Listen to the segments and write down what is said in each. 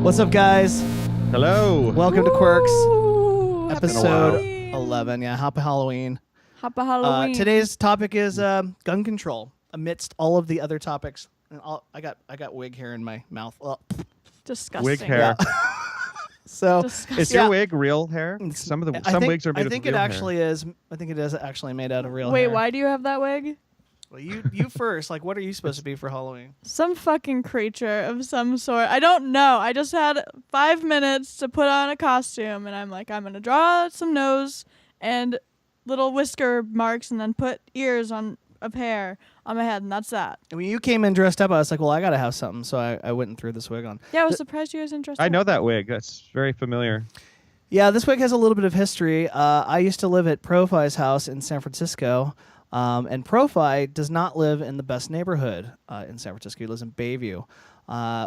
What's up, guys? Hello. Welcome to Quirks, Ooh, episode Halloween. 11. Yeah, Happy Halloween. Happy Halloween. Today's topic is gun control, amidst all of the other topics. And I got wig hair in my mouth. Disgusting. Wig hair. So Disgusting. Is your wig real hair? Some wigs are made I think of real it actually is. I think it is actually made out of real hair. Wait, why do you have that wig? Well, you first. Like, what are you supposed to be for Halloween? Some fucking creature of some sort. I don't know. I just had 5 minutes to put on a costume, and I'm like, I'm going to draw some nose and little whisker marks and then put ears of hair on my head, and that's that. And when you came in dressed up, I was like, well, I got to have something. So I went and threw this wig on. Yeah, I was surprised you guys interested. I know that wig. That's very familiar. Yeah, this wig has a little bit of history. I used to live at Profi's house in San Francisco. And Profi does not live in the best neighborhood in San Francisco. He lives in Bayview,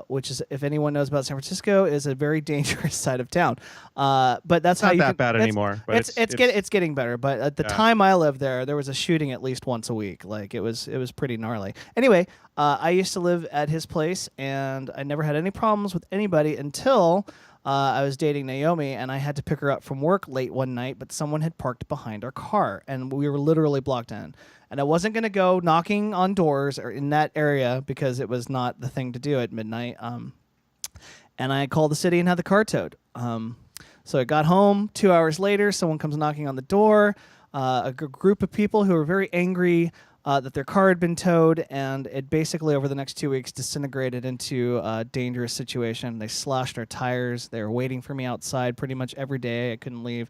which is, if anyone knows about San Francisco, is a very dangerous side of town. But that's It's not how that bad anymore. But it's getting better. But at the time I lived there was a shooting at least once a week. Like it was pretty gnarly. Anyway, I used to live at his place, and I never had any problems with anybody until I was dating Naomi, and I had to pick her up from work late one night, but someone had parked behind our car, and we were literally blocked in. And I wasn't going to go knocking on doors or in that area because it was not the thing to do at midnight. And I called the city and had the car towed. So I got home. 2 hours later, someone comes knocking on the door. A group of people who were very angry that their car had been towed, and it basically over the next 2 weeks disintegrated into a dangerous situation. They slashed our tires. They were waiting for me outside pretty much every day. I couldn't leave.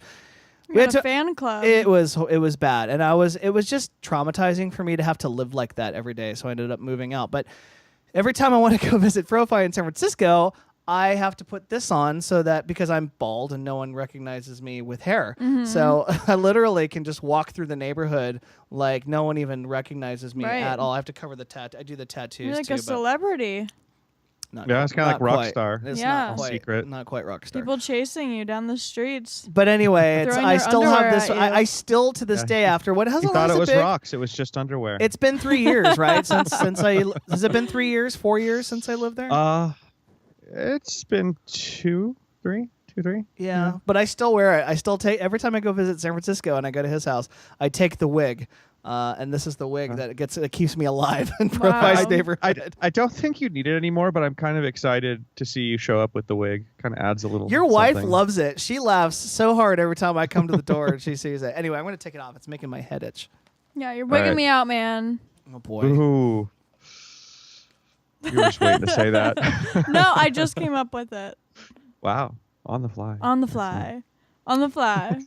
We had a fan club. It was bad, and it was just traumatizing for me to have to live like that every day. So I ended up moving out. But every time I want to go visit Profi in San Francisco, I have to put this on so that because I'm bald and no one recognizes me with hair. Mm-hmm. So I literally can just walk through the neighborhood like no one even recognizes me at all. I have to cover the tattoo. I do the tattoos You're like too. a celebrity. Yeah, it's kind of like Rockstar. It's Yeah. not quite, Secret. not quite Rockstar. People chasing you down the streets. But anyway, Throwing I their still have underwear this. at you. I still to this day after what You hasn't thought it lasted was big. rocks. It was just underwear. It's been 3 years, right? Since I has it been 3 years, 4 years since I lived there? It's been 2, 3. Yeah, but I still wear it. I still take every time I go visit San Francisco and I go to his house. I take the wig, and this is the wig that keeps me alive in Profi's neighborhood. I don't think you need it anymore, but I'm kind of excited to see you show up with the wig. Kind of adds a little. Your wife something. loves it. She laughs so hard every time I come to the door and she sees it. Anyway, I'm going to take it off. It's making my head itch. Yeah, you're wigging right. me out, man. Oh boy. Ooh. You were just waiting to say that. No, I just came up with it. Wow. On the fly. On the fly. On the fly.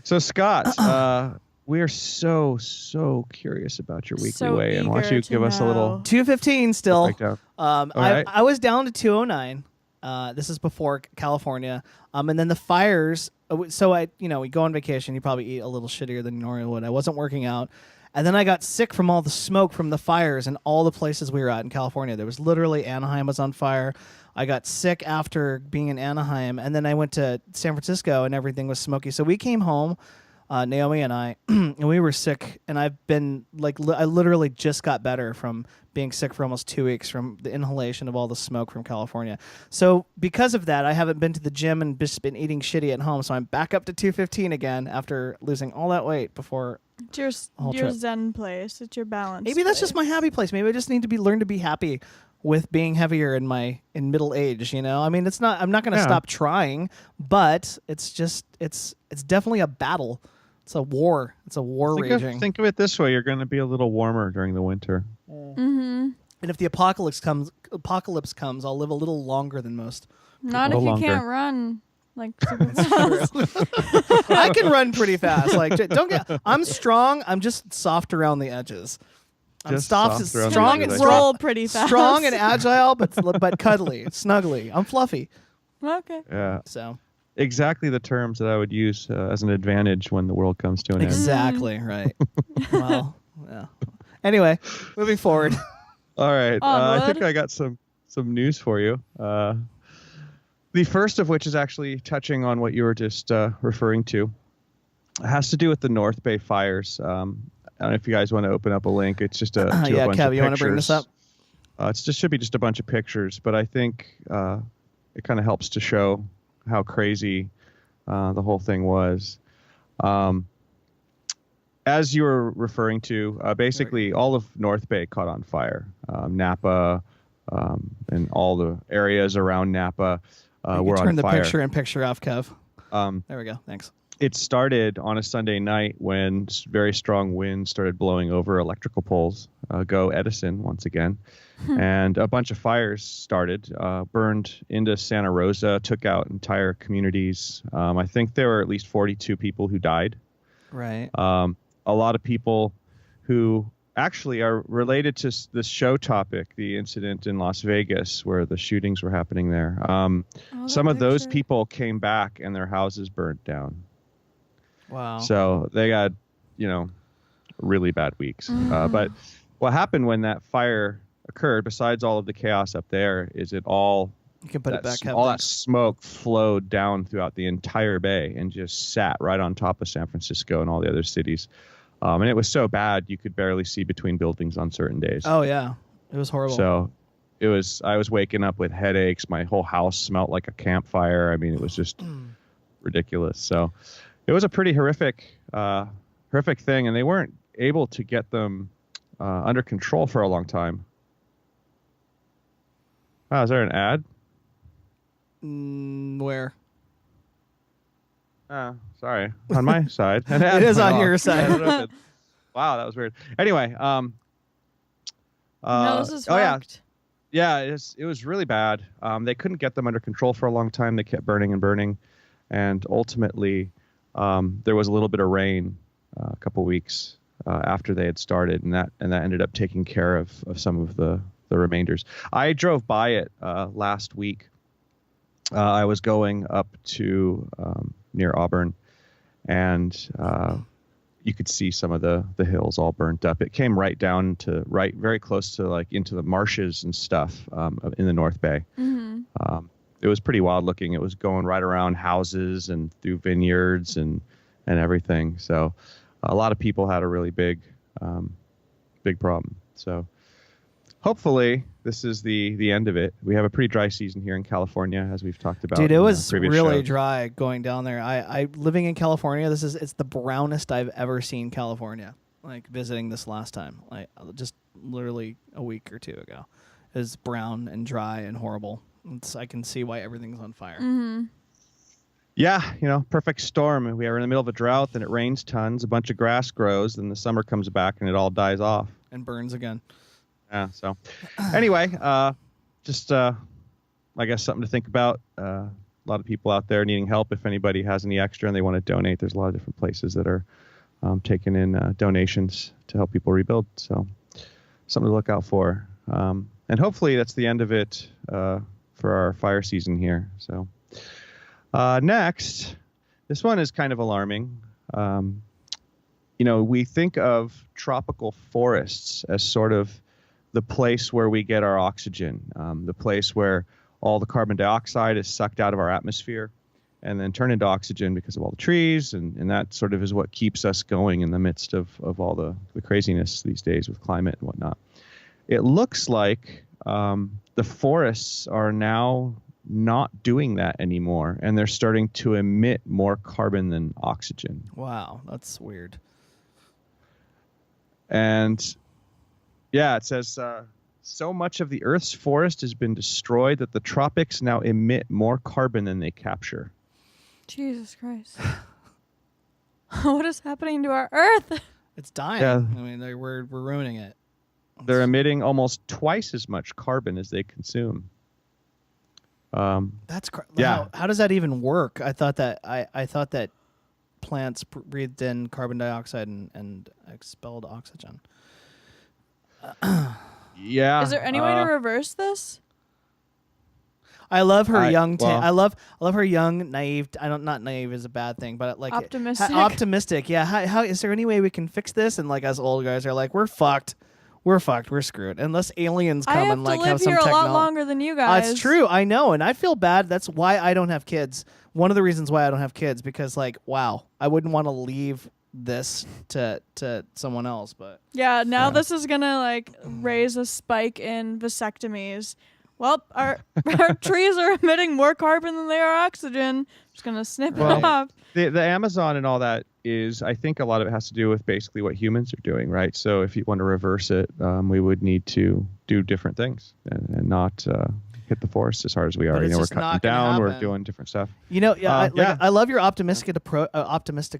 So Scott, we are so curious about your weekly So weigh-in. Why don't eager you to give us a little 215 still. breakdown? I right. was down to 209. This is before California. And then the fires. So we go on vacation. You probably eat a little shittier than you normally would. I wasn't working out. And then I got sick from all the smoke from the fires and all the places we were at in California. There was literally Anaheim was on fire. I got sick after being in Anaheim. And then I went to San Francisco and everything was smoky. So we came home, Naomi and I, and we were sick. And I've been I literally just got better from being sick for almost 2 weeks from the inhalation of all the smoke from California. So because of that, I haven't been to the gym and just been eating shitty at home. So I'm back up to 215 again after losing all that weight before. It's your trip. zen place. It's your balance. Maybe that's just my happy place. Maybe I just need to learn to be happy with being heavier in middle age. I mean, I'm not going to stop trying, but it's definitely a battle. It's a war. It's a war raging. Think of it this way: you're going to be a little warmer during the winter. Mm-hmm. And if the apocalypse comes, I'll live a little longer than most. Not if No you longer. can't run. Like super fast. I can run pretty fast. I'm strong. I'm just soft around the edges. I'm Just soft, soft around strong, the and edges. roll pretty fast. strong and agile, but cuddly, snuggly. I'm fluffy. Okay. Yeah, So exactly the terms that I would use as an advantage when the world comes to an end. exactly right. Well, yeah. Anyway, moving forward. All right, I Onward. think I got some news for you. The first of which is actually touching on what you were just referring to. It has to do with the North Bay fires. I don't know if you guys want to open up a link. It's just to a bunch Kev, of you want to bring this pictures. up? It should be just a bunch of pictures, but I think it kind of helps to show how crazy the whole thing was. As you were referring to, basically all of North Bay caught on fire. Napa and all the areas around Napa were on fire. Turn the picture off, Kev. There we go. Thanks. It started on a Sunday night when very strong winds started blowing over electrical poles. Go Edison once again. And a bunch of fires started, burned into Santa Rosa, took out entire communities. I think there were at least 42 people who died. Right. A lot of people who actually are related to this show topic, the incident in Las Vegas where the shootings were happening there. Some of those people came back and their houses burned down. Wow. So they got, really bad weeks. But what happened when that fire occurred, besides all of the chaos up there, is all that smoke flowed down throughout the entire bay and just sat right on top of San Francisco and all the other cities. And it was so bad you could barely see between buildings on certain days. Oh yeah, it was horrible. So I was waking up with headaches. My whole house smelled like a campfire. I mean, it was just ridiculous. So it was a pretty horrific thing, and they weren't able to get them under control for a long time. Wow, is there an ad? Where? Sorry. On my side. It is on your side. Wow, that was weird. Anyway, no, this is fucked. Yeah, it was really bad. They couldn't get them under control for a long time. They kept burning and burning, and ultimately, there was a little bit of rain a couple weeks after they had started, and that ended up taking care of some of the remainders. I drove by it last week. I was going up to near Auburn, and you could see some of the hills all burnt up. It came right down to very close to into the marshes and stuff in the North Bay. Mm-hmm. It was pretty wild looking. It was going right around houses and through vineyards and everything. So a lot of people had a really big problem. So hopefully this is the end of it. We have a pretty dry season here in California, as we've talked about. Dude, it was really dry going down there. I living in California, it's the brownest I've ever seen California. Visiting this last time, just literally a week or two ago, it was brown and dry and horrible. I can see why everything's on fire. Mm-hmm. Yeah, perfect storm. We are in the middle of a drought, then it rains tons, a bunch of grass grows, then the summer comes back and it all dies off. And burns again. Yeah, so anyway, just I guess something to think about. A lot of people out there needing help. If anybody has any extra and they want to donate, there's a lot of different places that are taking in donations to help people rebuild. So something to look out for. And hopefully that's the end of it for our fire season here. So next, this one is kind of alarming. We think of tropical forests as sort of the place where we get our oxygen, the place where all the carbon dioxide is sucked out of our atmosphere and then turned into oxygen because of all the trees. And that sort of is what keeps us going in the midst of all the craziness these days with climate and whatnot. It looks like the forests are now not doing that anymore, and they're starting to emit more carbon than oxygen. Wow, that's weird. And yeah, it says so much of the Earth's forest has been destroyed that the tropics now emit more carbon than they capture. Jesus Christ. What is happening to our Earth? It's dying. Yeah. I mean, we're ruining it. They're emitting almost twice as much carbon as they consume. That's yeah. How does that even work? I thought that plants breathed in carbon dioxide and expelled oxygen. Yeah. Is there any way to reverse this? I love her I love her young, naive. Not naive is a bad thing, but optimistic. Optimistic. Yeah. How is there any way we can fix this? And us old guys are like, we're fucked. We're fucked. We're screwed. Unless aliens come and have some technology. I have to live here a lot longer than you guys. That's true. I know, and I feel bad. That's why I don't have kids. One of the reasons why I don't have kids, because wow, I wouldn't want to leave this to someone else. But yeah, now this is gonna raise a spike in vasectomies, well, our trees are emitting more carbon than they are oxygen. Just gonna snip it Well, off. the Amazon and all that is, I think a lot of it has to do with basically what humans are doing, right? So if you want to reverse it, we would need to do different things and not hit the forest as hard as we are. But it's We're just cutting not them gonna down. We're happen. doing different stuff. I love your optimistic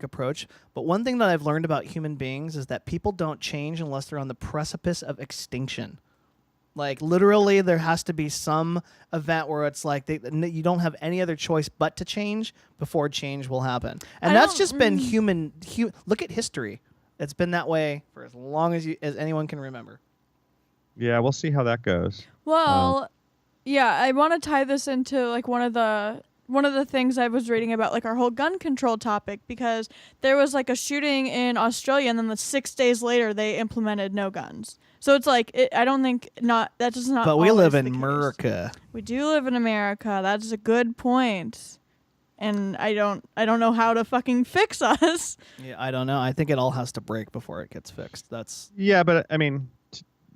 approach. But one thing that I've learned about human beings is that people don't change unless they're on the precipice of extinction. Like literally, there has to be some event where it's like you don't have any other choice but to change before change will happen. And that's just been human. Look at history; it's been that way for as long as anyone can remember. Yeah, we'll see how that goes. Well, yeah, I want to tie this into like one of the things I was reading about, like our whole gun control topic, because there was like a shooting in Australia, and then 6 days later they implemented no guns. So it's like I don't think that does not. But we live always in the case. America. We do live in America. That's a good point. And I don't know how to fucking fix us. Yeah, I don't know. I think it all has to break before it gets fixed. Yeah, but I mean,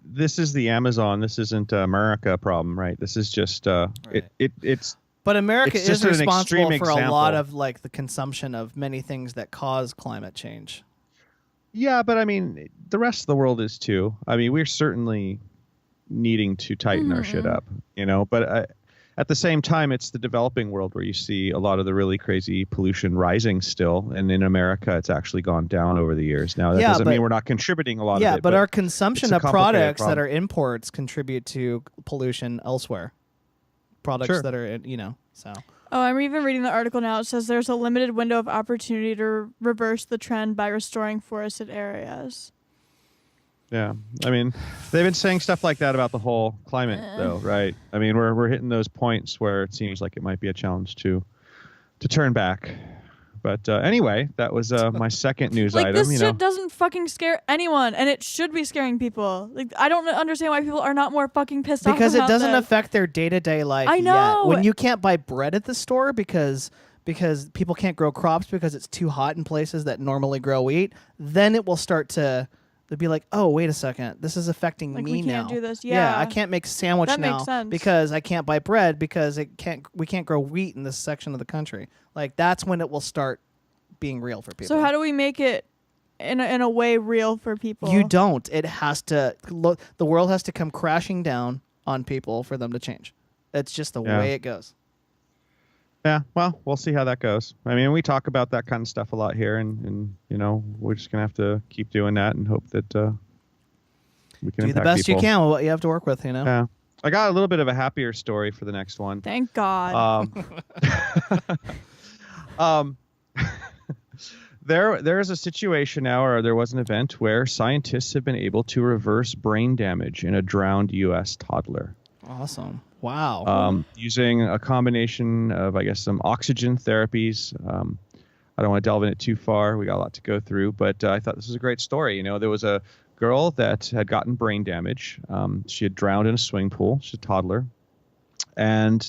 this is the Amazon. This isn't America problem, right? This is just it's. But America It's is just an responsible extreme for a lot example. of like the consumption of many things that cause climate change. Yeah, but I mean, the rest of the world is too. I mean, we're certainly needing to tighten our shit up, But at the same time, it's the developing world where you see a lot of the really crazy pollution rising still. And in America, it's actually gone down over the years. Now, that doesn't mean we're not contributing a lot of it. Yeah, but our consumption of products problem. that are imports contribute to pollution elsewhere. Products that are, so. Oh, I'm even reading the article now. It says there's a limited window of opportunity to reverse the trend by restoring forested areas. Yeah, I mean, they've been saying stuff like that about the whole climate, though, right? I mean, we're hitting those points where it seems like it might be a challenge to turn back. But anyway, that was my second news item. This shit doesn't fucking scare anyone, and it should be scaring people. Like, I don't understand why people are not more fucking pissed off Because it about doesn't this. affect their day-to-day life I know. yet. When you can't buy bread at the store because people can't grow crops because it's too hot in places that normally grow wheat, then it will start to be like, oh, wait a second, this is affecting Like, me we now. can't do this. Yeah, I can't make a sandwich that now makes sense. because I can't buy bread because we can't grow wheat in this section of the country. Like that's when it will start being real for people. So how do we make it in a way real for people? You don't. It has to look. The world has to come crashing down on people for them to change. It's just the way it goes. Yeah, well, we'll see how that goes. I mean, we talk about that kind of stuff a lot here, and we're just gonna have to keep doing that and hope that we can do the impact best people. you can with what you have to work with. Yeah, I got a little bit of a happier story for the next one. Thank God. There is a situation now, or there was an event where scientists have been able to reverse brain damage in a drowned U.S. toddler. Awesome. Wow. Using a combination of, I guess, some oxygen therapies. I don't want to delve in it too far. We got a lot to go through, but I thought this was a great story. There was a girl that had gotten brain damage. She had drowned in a swimming pool. She's a toddler. And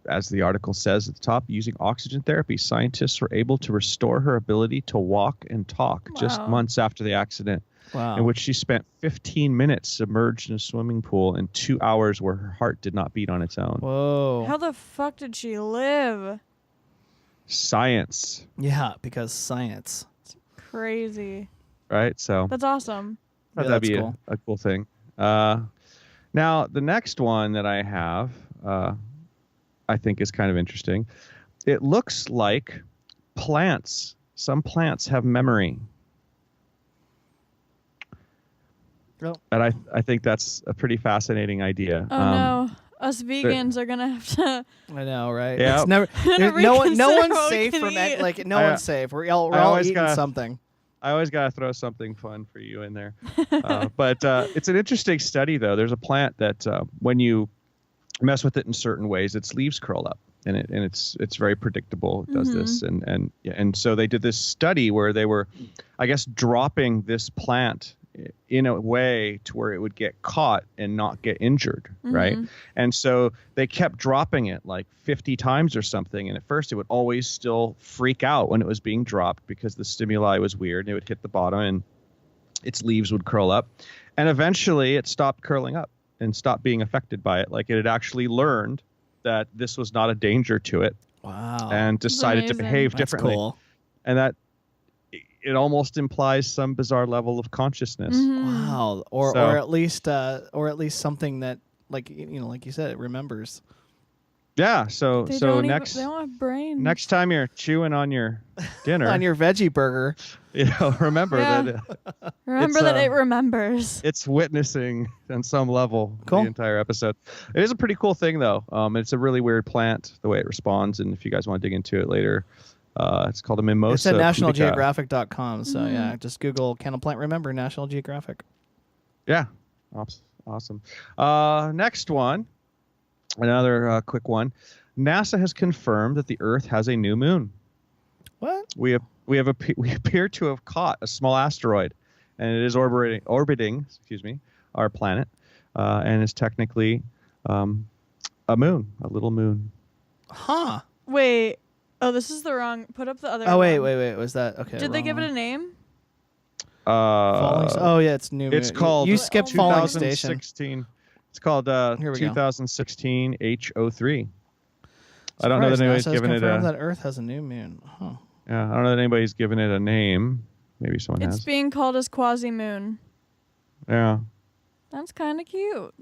as the article says at the top, using oxygen therapy, scientists were able to restore her ability to walk and talk just months after the accident. Wow. In which she spent 15 minutes submerged in a swimming pool and 2 hours where her heart did not beat on its own. Whoa. How the fuck did she live? Science. Yeah, because science. It's crazy. Right? So That's awesome. that'd be cool. A cool thing. Now, the next one that I have, I think is kind of interesting. It looks like some plants have memory. Oh. And I think that's a pretty fascinating idea. Oh no. Us vegans are gonna have to. I know, right? Yeah. It's never. No reconsider one's what we safe can from eat. like no one's safe. We're all always eating gotta- something. I always got to throw something fun for you in there. But it's an interesting study, though. There's a plant that when you mess with it in certain ways, its leaves curl up, and it's very predictable. It does this, and so they did this study where they were, I guess, dropping this plant in a way to where it would get caught and not get injured, right? And so they kept dropping it like 50 times or something, and at first it would always still freak out when it was being dropped because the stimuli was weird, and it would hit the bottom and its leaves would curl up, and eventually it stopped curling up. and stopped being affected by it. Like it had actually learned that this was not a danger to it. Wow. And decided to behave That's differently. cool. And that it almost implies some bizarre level of consciousness. Wow. Or So- or at least something that like like you said, it remembers. Yeah. So They so don't next they don't have brains. next time you're chewing on your dinner, On your veggie burger. remember Yeah. that Remember it's, that it remembers. it's witnessing on some level Cool. the entire episode. It is a pretty cool thing, though. It's a really weird plant, the way it responds. And if you guys want to dig into it later, it's called a mimosa. It's at pudica. nationalgeographic.com. So yeah, just Google "Can a plant remember?" National Geographic. Yeah. Awesome. Next one, another quick one. NASA has confirmed that the Earth has a new moon. What? We appear to have caught a small asteroid, and it is orbiting our planet, and is technically a moon, a little moon. Huh. Wait. Oh, this is the wrong. Put up the other. Oh wait. one. Was that okay? Did they wrong give it one. a name? Falling? Oh yeah, it's new. It's Moon. called. You skipped Falling Station. 2016. It's called Here we go. 2016 H03. I don't know that Surprised anybody's NASA has given it confirmed a. that Earth has a new moon. Huh. Yeah, I don't know that anybody's given it a name. Maybe someone It's has. being called as Quasi-Moon. Yeah. That's kind of cute.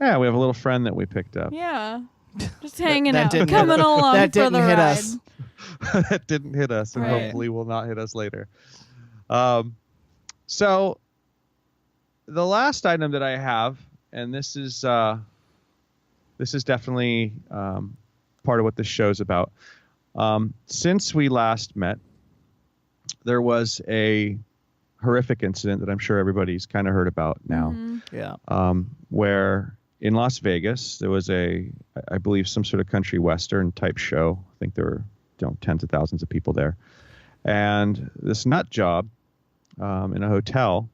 Yeah, we have a little friend that we picked up. Yeah. Just hanging that out, didn't coming hit- along that for didn't the hit ride. us. That didn't hit us, and Right. hopefully will not hit us later. So the last item that I have, and this is definitely part of what this show's about. Since we last met, there was a horrific incident that I'm sure everybody's kind of heard about now, Yeah. where in Las Vegas there was I believe, some sort of country western type show. I think there were tens of thousands of people there, and this nut job in a hotel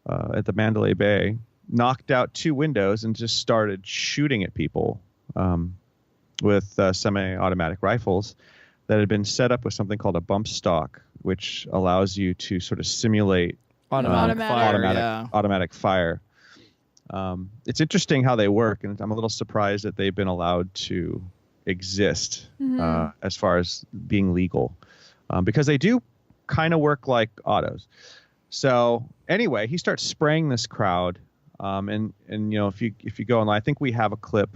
at the Mandalay Bay knocked out two windows and just started shooting at people with semi-automatic rifles that had been set up with something called a bump stock, which allows you to sort of simulate Automatic fire. automatic fire. It's interesting how they work, and I'm a little surprised that they've been allowed to exist as far as being legal, because they do kind of work like autos. So anyway, he starts spraying this crowd, and if you go online, I think we have a clip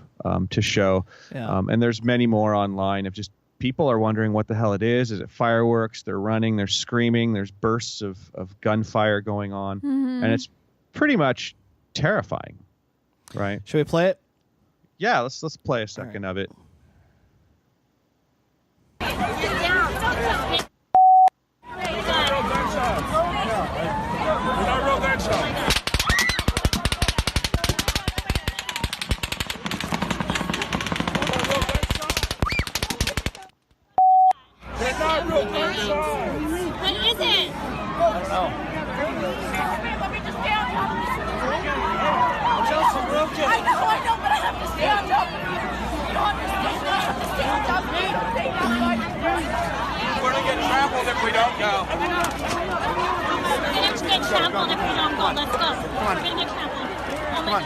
to show, and there's many more online of just people are wondering what the hell it is. Is it fireworks? They're running, they're screaming, there's bursts of gunfire going on, and it's pretty much terrifying, right? Should we play it? Yeah, let's play a second of it. What is it? I know, but I have to stay on top of you. You don't understand. I have to stay on top of you. Don't take that fight. We're gonna get trampled if we don't go. We're gonna get trampled if we don't go. Let's go. We're gonna get trampled. Come on.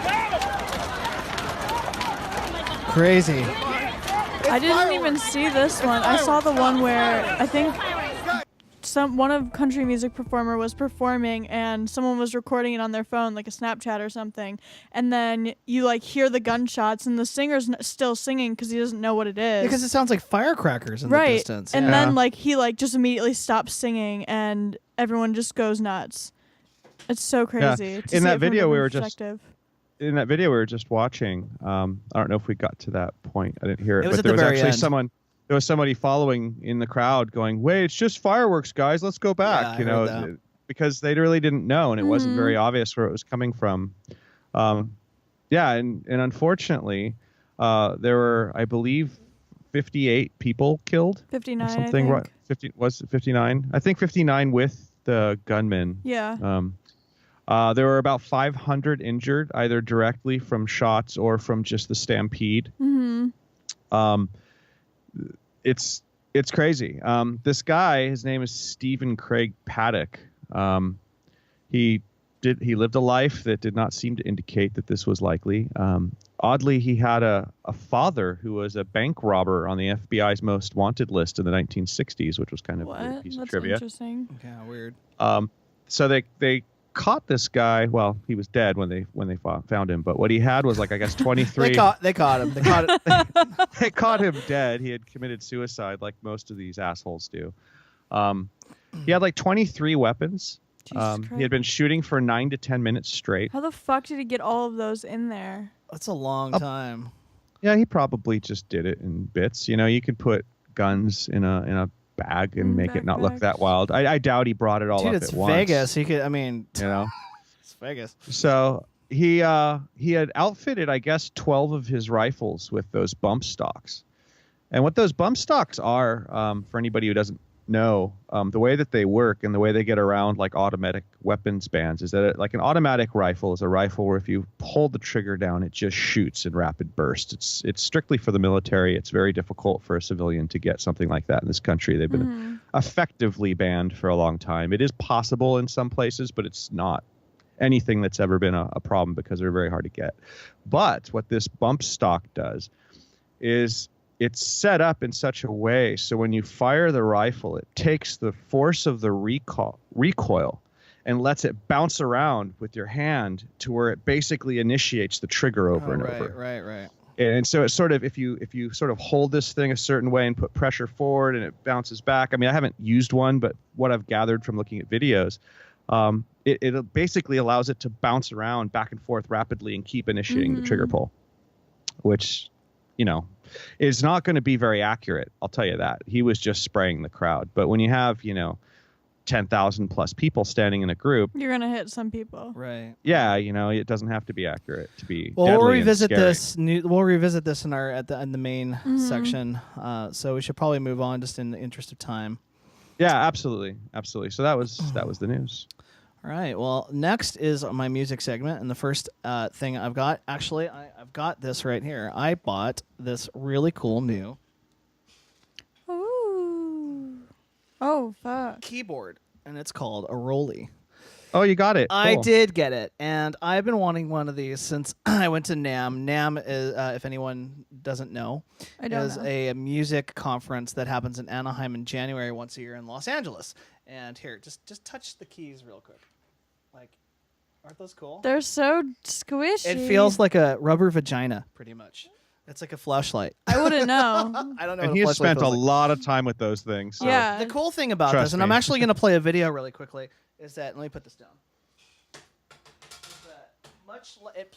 Wait, go. Crazy. I didn't even see this one. I saw the one where I think one of country music performer was performing and someone was recording it on their phone, like a Snapchat or something, and then you like hear the gunshots and the singer's still singing because he doesn't know what it is. Because it sounds like firecrackers in the Right, distance. and yeah. then like he like just immediately stops singing and everyone just goes nuts. It's so crazy. to In see that it from a video, we different were just- perspective. In that video we were just watching, I don't know if we got to that point. I didn't hear it, It was but at there the was very actually end. someone. There was somebody following in the crowd, going, "Wait, it's just fireworks, guys. Let's go back." Yeah, I heard that. Because they really didn't know, and it wasn't very obvious where it was coming from. Yeah, and unfortunately, there were, I believe, 58 people killed. 59, Something I think. right? 59? I think 59 with the gunman. Yeah. There were about 500 injured, either directly from shots or from just the stampede. It's crazy. This guy, his name is Stephen Craig Paddock. He lived a life that did not seem to indicate that this was likely. Oddly, he had a father who was a bank robber on the FBI's most wanted list in the 1960s, which was kind of a weird piece of trivia. Interesting. Yeah, weird. So they caught this guy. Well, he was dead when they found him. But what he had was, like, I guess 23. They caught him. They caught it. They caught him dead. He had committed suicide, like most of these assholes do. He had like 23 weapons. He had been shooting for 9 to 10 minutes straight. How the fuck did he get all of those in there? That's a long time. Yeah, he probably just did it in bits. You know, you could put guns in a bag and make it not look that wild. I doubt he brought it all up it's at once. Vegas. He could. I mean, you know, it's Vegas. So he had outfitted, I guess, 12 of his rifles with those bump stocks. And what those bump stocks are, for anybody who doesn't know, the way that they work and the way they get around like automatic weapons bans is that like an automatic rifle is a rifle where if you pull the trigger down, it just shoots in rapid bursts. It's strictly for the military. It's very difficult for a civilian to get something like that in this country. They've been effectively banned for a long time. It is possible in some places, but it's not anything that's ever been a problem because they're very hard to get. But what this bump stock does is it's set up in such a way so when you fire the rifle, it takes the force of the recoil and lets it bounce around with your hand to where it basically initiates the trigger over and over. Right. And so it's sort of, if you sort of hold this thing a certain way and put pressure forward and it bounces back. I mean, I haven't used one, but what I've gathered from looking at videos, it basically allows it to bounce around back and forth rapidly and keep initiating the trigger pull, which, you know, is not going to be very accurate. I'll tell you that. He was just spraying the crowd. But when you have, 10,000 plus people standing in a group, you're going to hit some people. Right. Yeah, it doesn't have to be accurate to be Well, deadly we'll revisit and scary. this. We'll revisit this in the main section. So we should probably move on just in the interest of time. Yeah, absolutely. So that was the news. All right. Well, next is my music segment, and the first thing I've got. Actually, I've got this right here. I bought this really cool new Oh, fuck. keyboard, and it's called a Rolly. Oh, you got it. I Cool. did get it, and I've been wanting one of these since I went to NAMM. NAMM is, if anyone doesn't know, is a music conference that happens in Anaheim in January once a year in Los Angeles. And here, just touch the keys real quick. Like, aren't those cool? They're so squishy. It feels like a rubber vagina, pretty much. It's like a flashlight. I wouldn't know. I don't know. And what he a has flashlight spent a feels like. lot of time with those things. So. Yeah. The cool thing about Trust this, and I'm me. actually going to play a video really quickly, is that, let me put this down.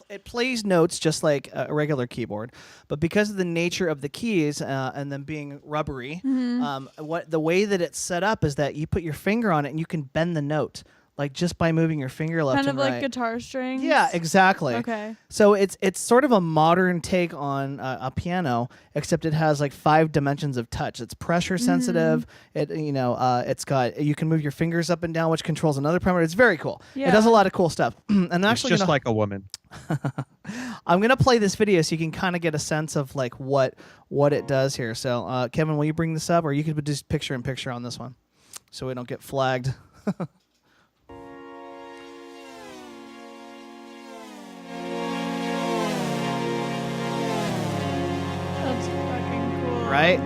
It plays notes just like a regular keyboard, but because of the nature of the keys and them being rubbery, the way that it's set up is that you put your finger on it and you can bend the note, like just by moving your finger left Kind and of right. like guitar strings. Yeah, exactly. Okay. So it's sort of a modern take on a piano, except it has like 5 dimensions of touch. It's pressure sensitive. It's got, you can move your fingers up and down, which controls another parameter. It's very cool. Yeah. It does a lot of cool stuff. And I'm It's actually just gonna, like a woman. I'm gonna play this video so you can kind of get a sense of like what it does here. So Kevin, will you bring this up, or you could just picture in picture on this one, so we don't get flagged. That's fucking cool. Right?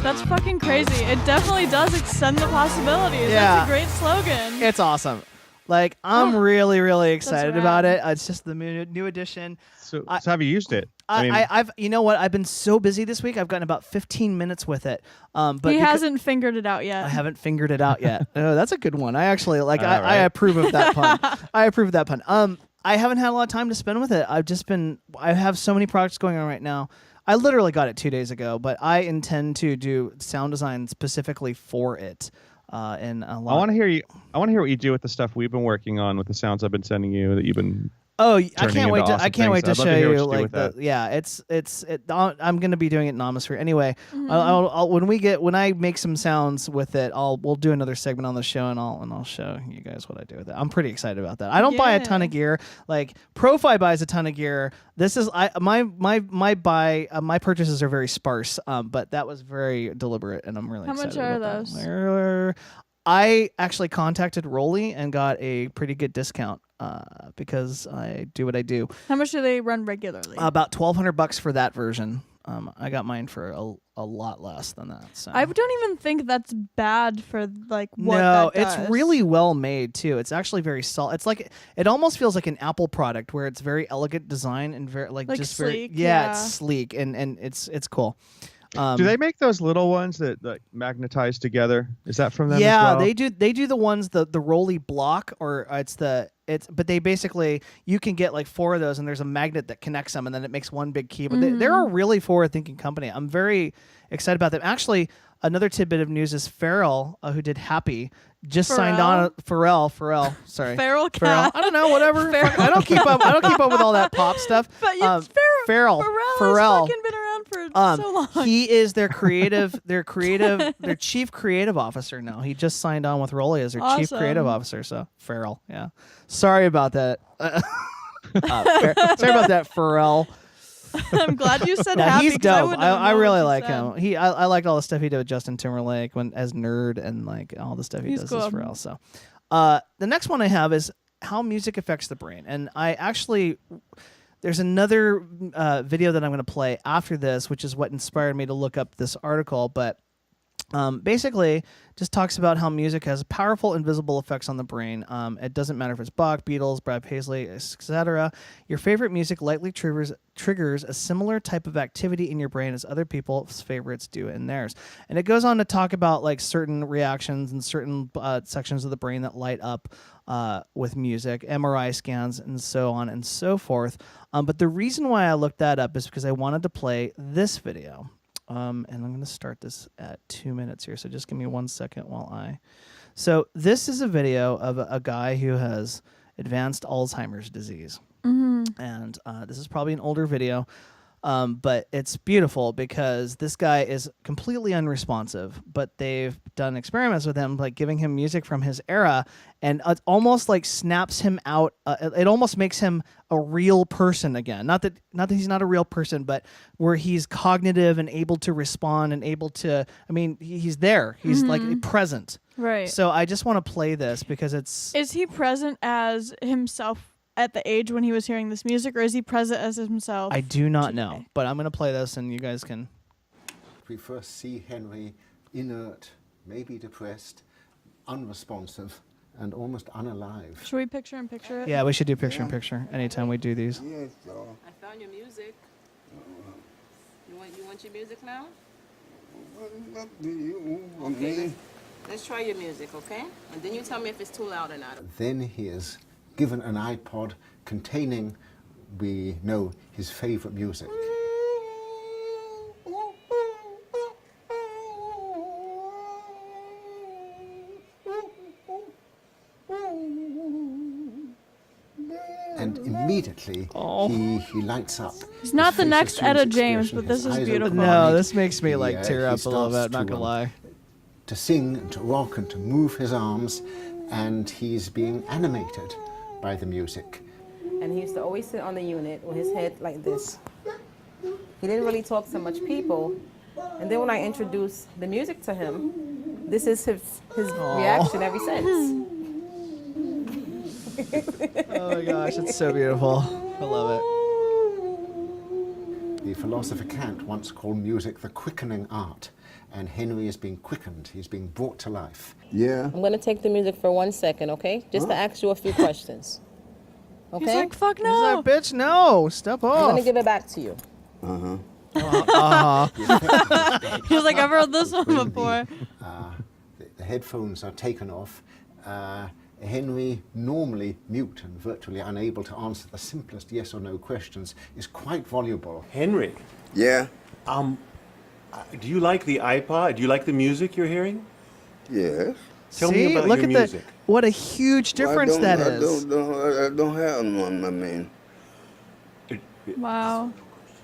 That's fucking crazy. It definitely does extend the possibilities. Yeah. That's a great slogan. It's awesome. Like, I'm really, really That's excited about it. It's just the new edition. So have you used it? I've you know what? I've been so busy this week. I've gotten about 15 minutes with it. But he hasn't fingered it out yet. I haven't fingered it out yet. Oh, that's a good one. I actually like. I right. approve of that pun. I approve of that pun. I haven't had a lot of time to spend with it. I have so many projects going on right now. I literally got it 2 days ago, but I intend to do sound design specifically for it. And a lot. I want to hear you. I want to hear what you do with the stuff we've been working on with the sounds I've been sending you that you've been. Oh, I turning can't wait into to awesome I can't wait to things. I'd love show to hear what you you do like with the that. yeah I'm gonna be doing it in Atmosphere anyway. I'll when I make some sounds with it, we'll do another segment on the show and I'll show you guys what I do with it. I'm pretty excited about that. I don't buy a ton of gear. Like Profi buys a ton of gear. This is my purchases are very sparse. But that was very deliberate and I'm really excited. How much are about those? That. I actually contacted Rolly and got a pretty good discount because I do what I do. How much do they run regularly? About $1,200 for that version. I got mine for a lot less than that. So. I don't even think that's bad for like what no, that does. it's really well made too. It's actually very solid. It's like it almost feels like an Apple product where it's very elegant design and very like just sleek, very it's sleek and it's cool. Do they make those little ones that like magnetize together? Is that from them? Yeah, as well? they do. They do the ones the Rolly block, or but they basically you can get like 4 of those, and there's a magnet that connects them, and then it makes one big key. But they're a really forward-thinking company. I'm very excited about them. Actually, another tidbit of news is Pharrell, who did Happy, just signed on. Pharrell, sorry, Feral cat. I don't know, whatever. I don't keep up. I don't keep up with all that pop stuff. But it's Pharrell has fucking been around for so long. He is their chief creative officer now. He just signed on with Rolly as their chief creative officer. So Pharrell, yeah. Sorry about that. Sorry about that, Pharrell. I'm glad you said Happy. He's dope. I really what like you him. I liked all the stuff he did with Justin Timberlake as Nerd and like all the stuff he does as Pharrell. So the next one I have is how music affects the brain, and I actually. There's another video that I'm going to play after this, which is what inspired me to look up this article. But basically, just talks about how music has powerful invisible effects on the brain. It doesn't matter if it's Bach, Beatles, Brad Paisley, etc. Your favorite music likely triggers a similar type of activity in your brain as other people's favorites do in theirs. And it goes on to talk about like certain reactions and certain sections of the brain that light up with music, MRI scans, and so on and so forth. But the reason why I looked that up is because I wanted to play this video. And I'm going to start this at 2 minutes here. So just give me 1 second So this is a video of a guy who has advanced Alzheimer's disease. And this is probably an older video. But it's beautiful because this guy is completely unresponsive, but they've done experiments with him, like giving him music from his era, and it almost like snaps him out. It almost makes him a real person again. Not that he's not a real person, but where he's cognitive and able to respond and able to. I mean, he's there. He's like present. Right. So I just want to play this because it's. Is he present as himself at the age when he was hearing this music, or is he present as himself? I do not today? know, but I'm going to play this and you guys can. We first see Henry inert, maybe depressed, unresponsive, and almost unalive. Should we picture it? Yeah, we should do picture in picture anytime we do these. Yes, I found your music. You want your music now? Okay. Let's try your music, okay? And then you tell me if it's too loud or not. Then he is given an iPod containing, we know, his favorite music. And immediately he lights up. He's not His the face next assumes Etta James, expression, but his this is eyes beautiful. open No, wide. this makes me like tear up a little starts bit, not gonna lie. To sing and to rock and to move his arms, and he's being animated by the music. And he used to always sit on the unit with his head like this. He didn't really talk to much people. And then when I introduced the music to him, this is his reaction ever since. Oh my gosh, it's so beautiful. I love The philosopher Kant once called music the quickening art, and Henry is being quickened. He's being brought to life. Yeah. I'm going to take the music for 1 second, okay? Just to ask you a few questions. Okay? He's like, fuck He's no. like, bitch, no, step I'm off. going to give it back to you. He's like, I've heard this one before. The headphones are taken off. Henry, normally mute and virtually unable to answer the simplest yes or no questions, is quite voluble. Henry, Yeah. do you like the iPod? Do you like the music you're hearing? Yes. Tell See, me about look your at music. what a huge difference that is. I don't have one, I mean. Wow.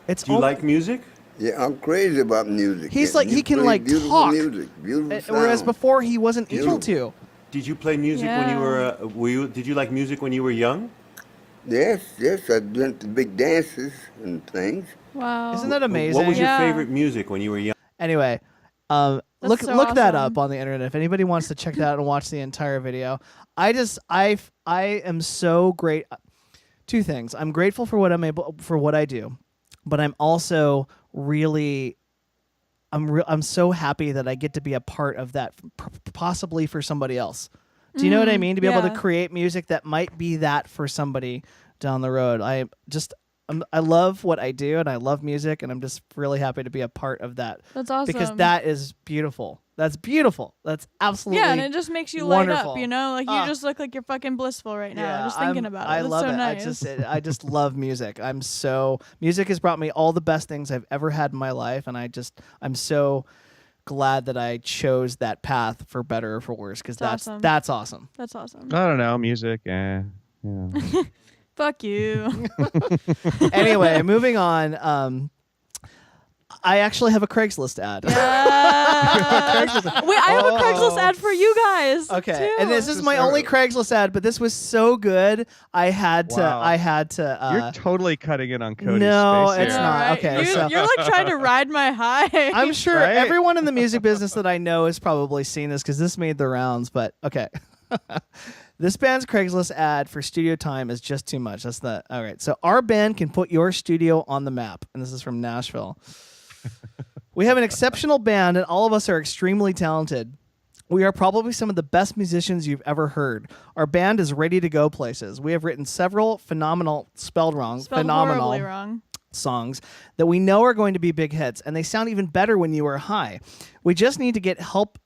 It's Do you like music? Yeah, I'm crazy about music. He's Yeah, like, you he can play like beautiful talk, music, beautiful whereas sound. before he wasn't able Beautiful. to. Did you play music when you Yeah. were? Did you like music when you were young? Yes, I went to big dances and things. Wow. Isn't that amazing? What was your Yeah. favorite music when you were young? Anyway, That's look so that awesome. up on the internet. If anybody wants to check that out and watch the entire video, I am so great. Two things: I'm grateful for what I do, but I'm also really. I'm so happy that I get to be a part of that, possibly for somebody else. Do you know what I mean? To be able to yeah. create music that might be that for somebody down the road. I love what I do, and I love music, and I'm just really happy to be a part of that. That's awesome. Because that is beautiful. That's beautiful. That's absolutely Yeah, and it just makes you light wonderful. up, you know? Like, you just look like you're fucking blissful right now, just thinking about it. I That's love so it. nice. I just love music. Music has brought me all the best things I've ever had in my life, and I'm so glad that I chose that path for better or for worse, because that's awesome. that's awesome. That's awesome. I don't know, music. Yeah. Fuck you. Anyway, moving on. I actually have a Craigslist ad. Wait, I have a Craigslist ad for you guys. Okay, too. and this is my only Craigslist ad, but this was so good, I had to. Wow. You're totally cutting in on Cody's No, space it's here. not. Right? Okay, so You're like trying to ride my high. I'm sure Right? everyone in the music business that I know has probably seen this because this made the rounds. But okay, this band's Craigslist ad for studio time is just too much. All right. So our band can put your studio on the map, and this is from Nashville. We have an exceptional band, and all of us are extremely talented. We are probably some of the best musicians you've ever heard. Our band is ready to go places. We have written several phenomenal, spelled phenomenal horribly wrong. songs that we know are going to be big hits, and they sound even better when you are high. We just need to get help.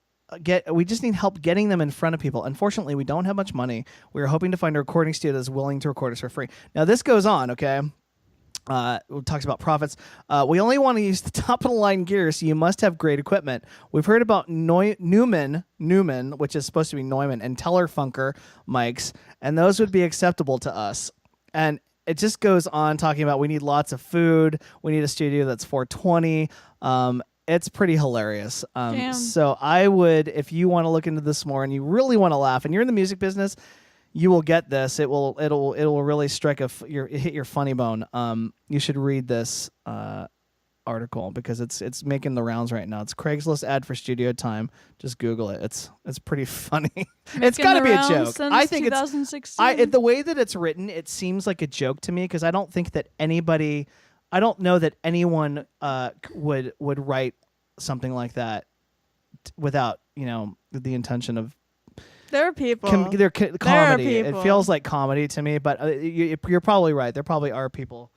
We just need help getting them in front of people. Unfortunately, we don't have much money. We are hoping to find a recording studio that's willing to record us for free. Now, this goes on, okay? It talks about profits. We only want to use the top of the line gear, so you must have great equipment. We've heard about Newman, which is supposed to be Neumann, and Tellerfunker mics, and those would be acceptable to us. And it just goes on talking about we need lots of food. We need a studio that's 420. It's pretty hilarious. Damn. So I would, if you want to look into this more and you really want to laugh, and you're in the music business, you will get this. It'll really strike hit your funny bone. You should read this article because it's making the rounds right now. It's Craigslist ad for studio time. Just Google it. It's pretty funny. It's got to be a joke. I think 2016. the way that it's written, it seems like a joke to me because I don't know that anyone would write something like that without the intention of. There are people. They're comedy. It people. feels like comedy to me, but you're probably right. There probably are people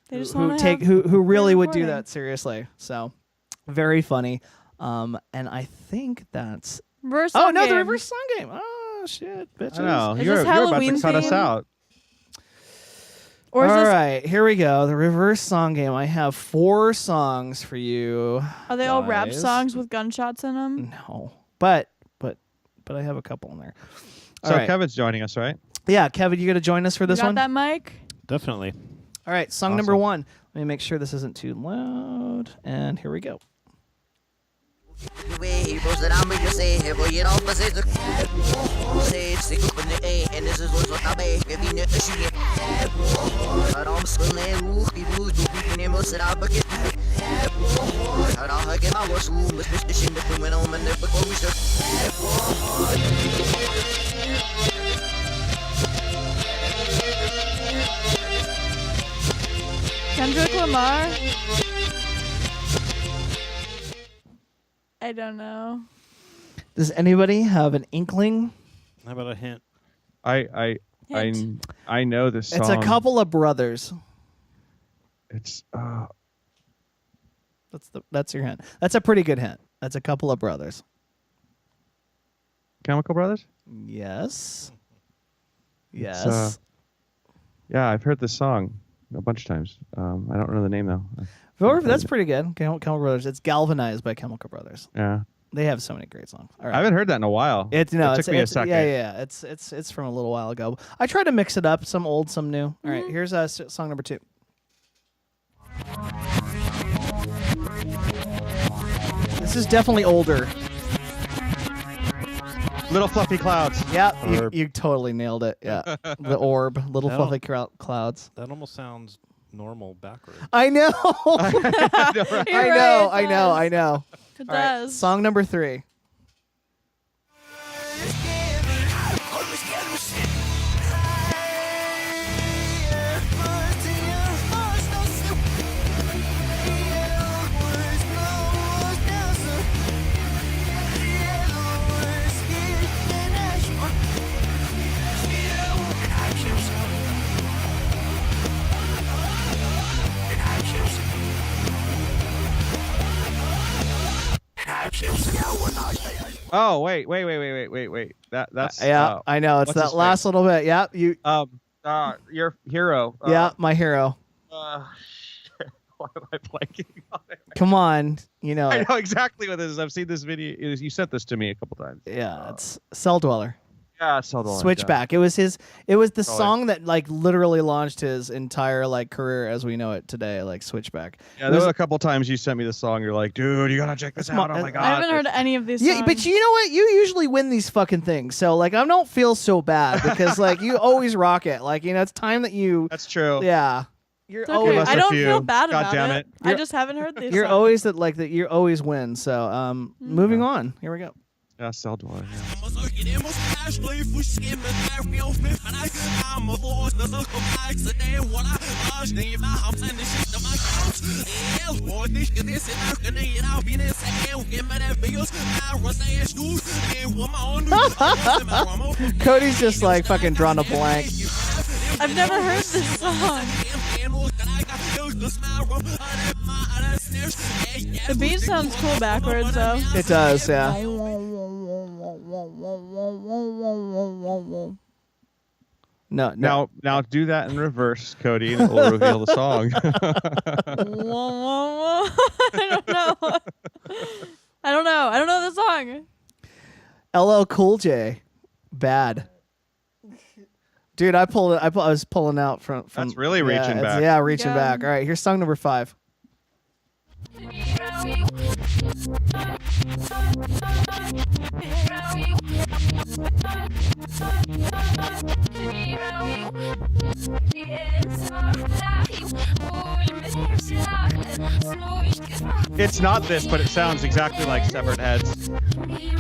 They just who wanna take have who really would do recording. that seriously. So very funny. And I think that's. Reverse Oh song no, the game. reverse song game. Oh shit, bitches. I know. Is You're this about to Halloween cut us themed? out. Or is All this, right, here we go. The reverse song game. I have 4 songs for you. are they all rap guys. songs with gunshots in them? No, but I have a couple in there. So All right. Kevin's joining us, right? Yeah, Kevin, you going to join us for this you got one? that mic? Definitely. All right, song Awesome. number 1. Let me make sure this isn't too loud. And here we go. Kendrick Lamar? I don't know. Does anybody have an inkling? How about a hint? I know this song. It's a couple of brothers. It's That's your hint. That's a pretty good hint. That's a couple of brothers. Chemical Brothers? Yes. Yes. It's, yeah, I've heard this song a bunch of times. I don't know the name though. That's pretty good. Chemical Brothers. It's Galvanized by Chemical Brothers. Yeah. They have so many great songs. All right. I haven't heard that in a while. It took me a second. Yeah. It's from a little while ago. I try to mix it up, some old, some new. All right, here's song number 2. This is definitely older. Little Fluffy Clouds. Yeah, you totally nailed it. Yeah, the orb, little fluffy clouds. That almost sounds normal backwards. I know. I know. It All right, does. song number 3. Oh wait. That's I know. It's what's his that last little bit. Yeah, your hero. Yeah, my hero. Shit. Why am I blanking on it? Come on, you know. I know exactly what this is. I've seen this video. You sent this to me a couple times. Yeah, it's Cell Dweller. Yeah, Cell Dweller. Switchback. It was the Totally. song that like literally launched his entire like career as we know it today, like Switchback. Yeah, there was a couple times you sent me the song. You're like, dude, you gotta check this out. Oh my god. I haven't heard any of these songs. Yeah, but you know what? You usually win these fucking things. So like I don't feel so bad because like you always rock it. Like, you know, it's time that you That's true. Yeah. You're It's always okay. I don't feel bad God about damn it. it. I just haven't heard these you're songs. always that you always win. So moving on. Here we go. Yeah, Cell Dweller. Yeah. Cody's just like fucking drawn a blank. I've never heard this song. The beat sounds cool backwards though. It does, yeah. No. Now do that in reverse, Cody, and it will reveal the song. I don't know the song. LL Cool J, Bad. Dude, I was pulling out from That's really reaching back. Yeah, reaching Yeah. back. All right, here's song number 5. It's not this, but it sounds exactly like Severed Heads.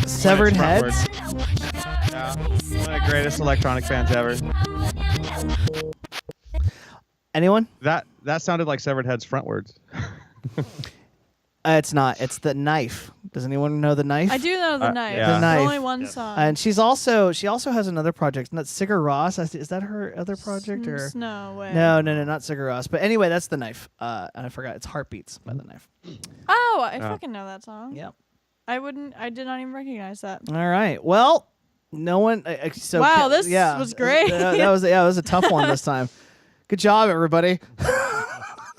Severed When Heads? it's frontwards. Yeah. One of the greatest electronic bands ever. Anyone? That sounded like Severed Heads frontwards. It's not. It's The Knife. Does anyone know The Knife? I do know the knife. yeah. The Knife. There's only one song. And she also has another project. Not Sigur Rós. Is that her other project or? No way. No, not Sigur Rós. But anyway, that's The Knife. And I forgot. It's Heartbeats by The Knife. Oh, I fucking know that song. Yep. I did not even recognize that. All right. Well, no one. So Wow, this was great. That was a tough one this time. Good job, everybody.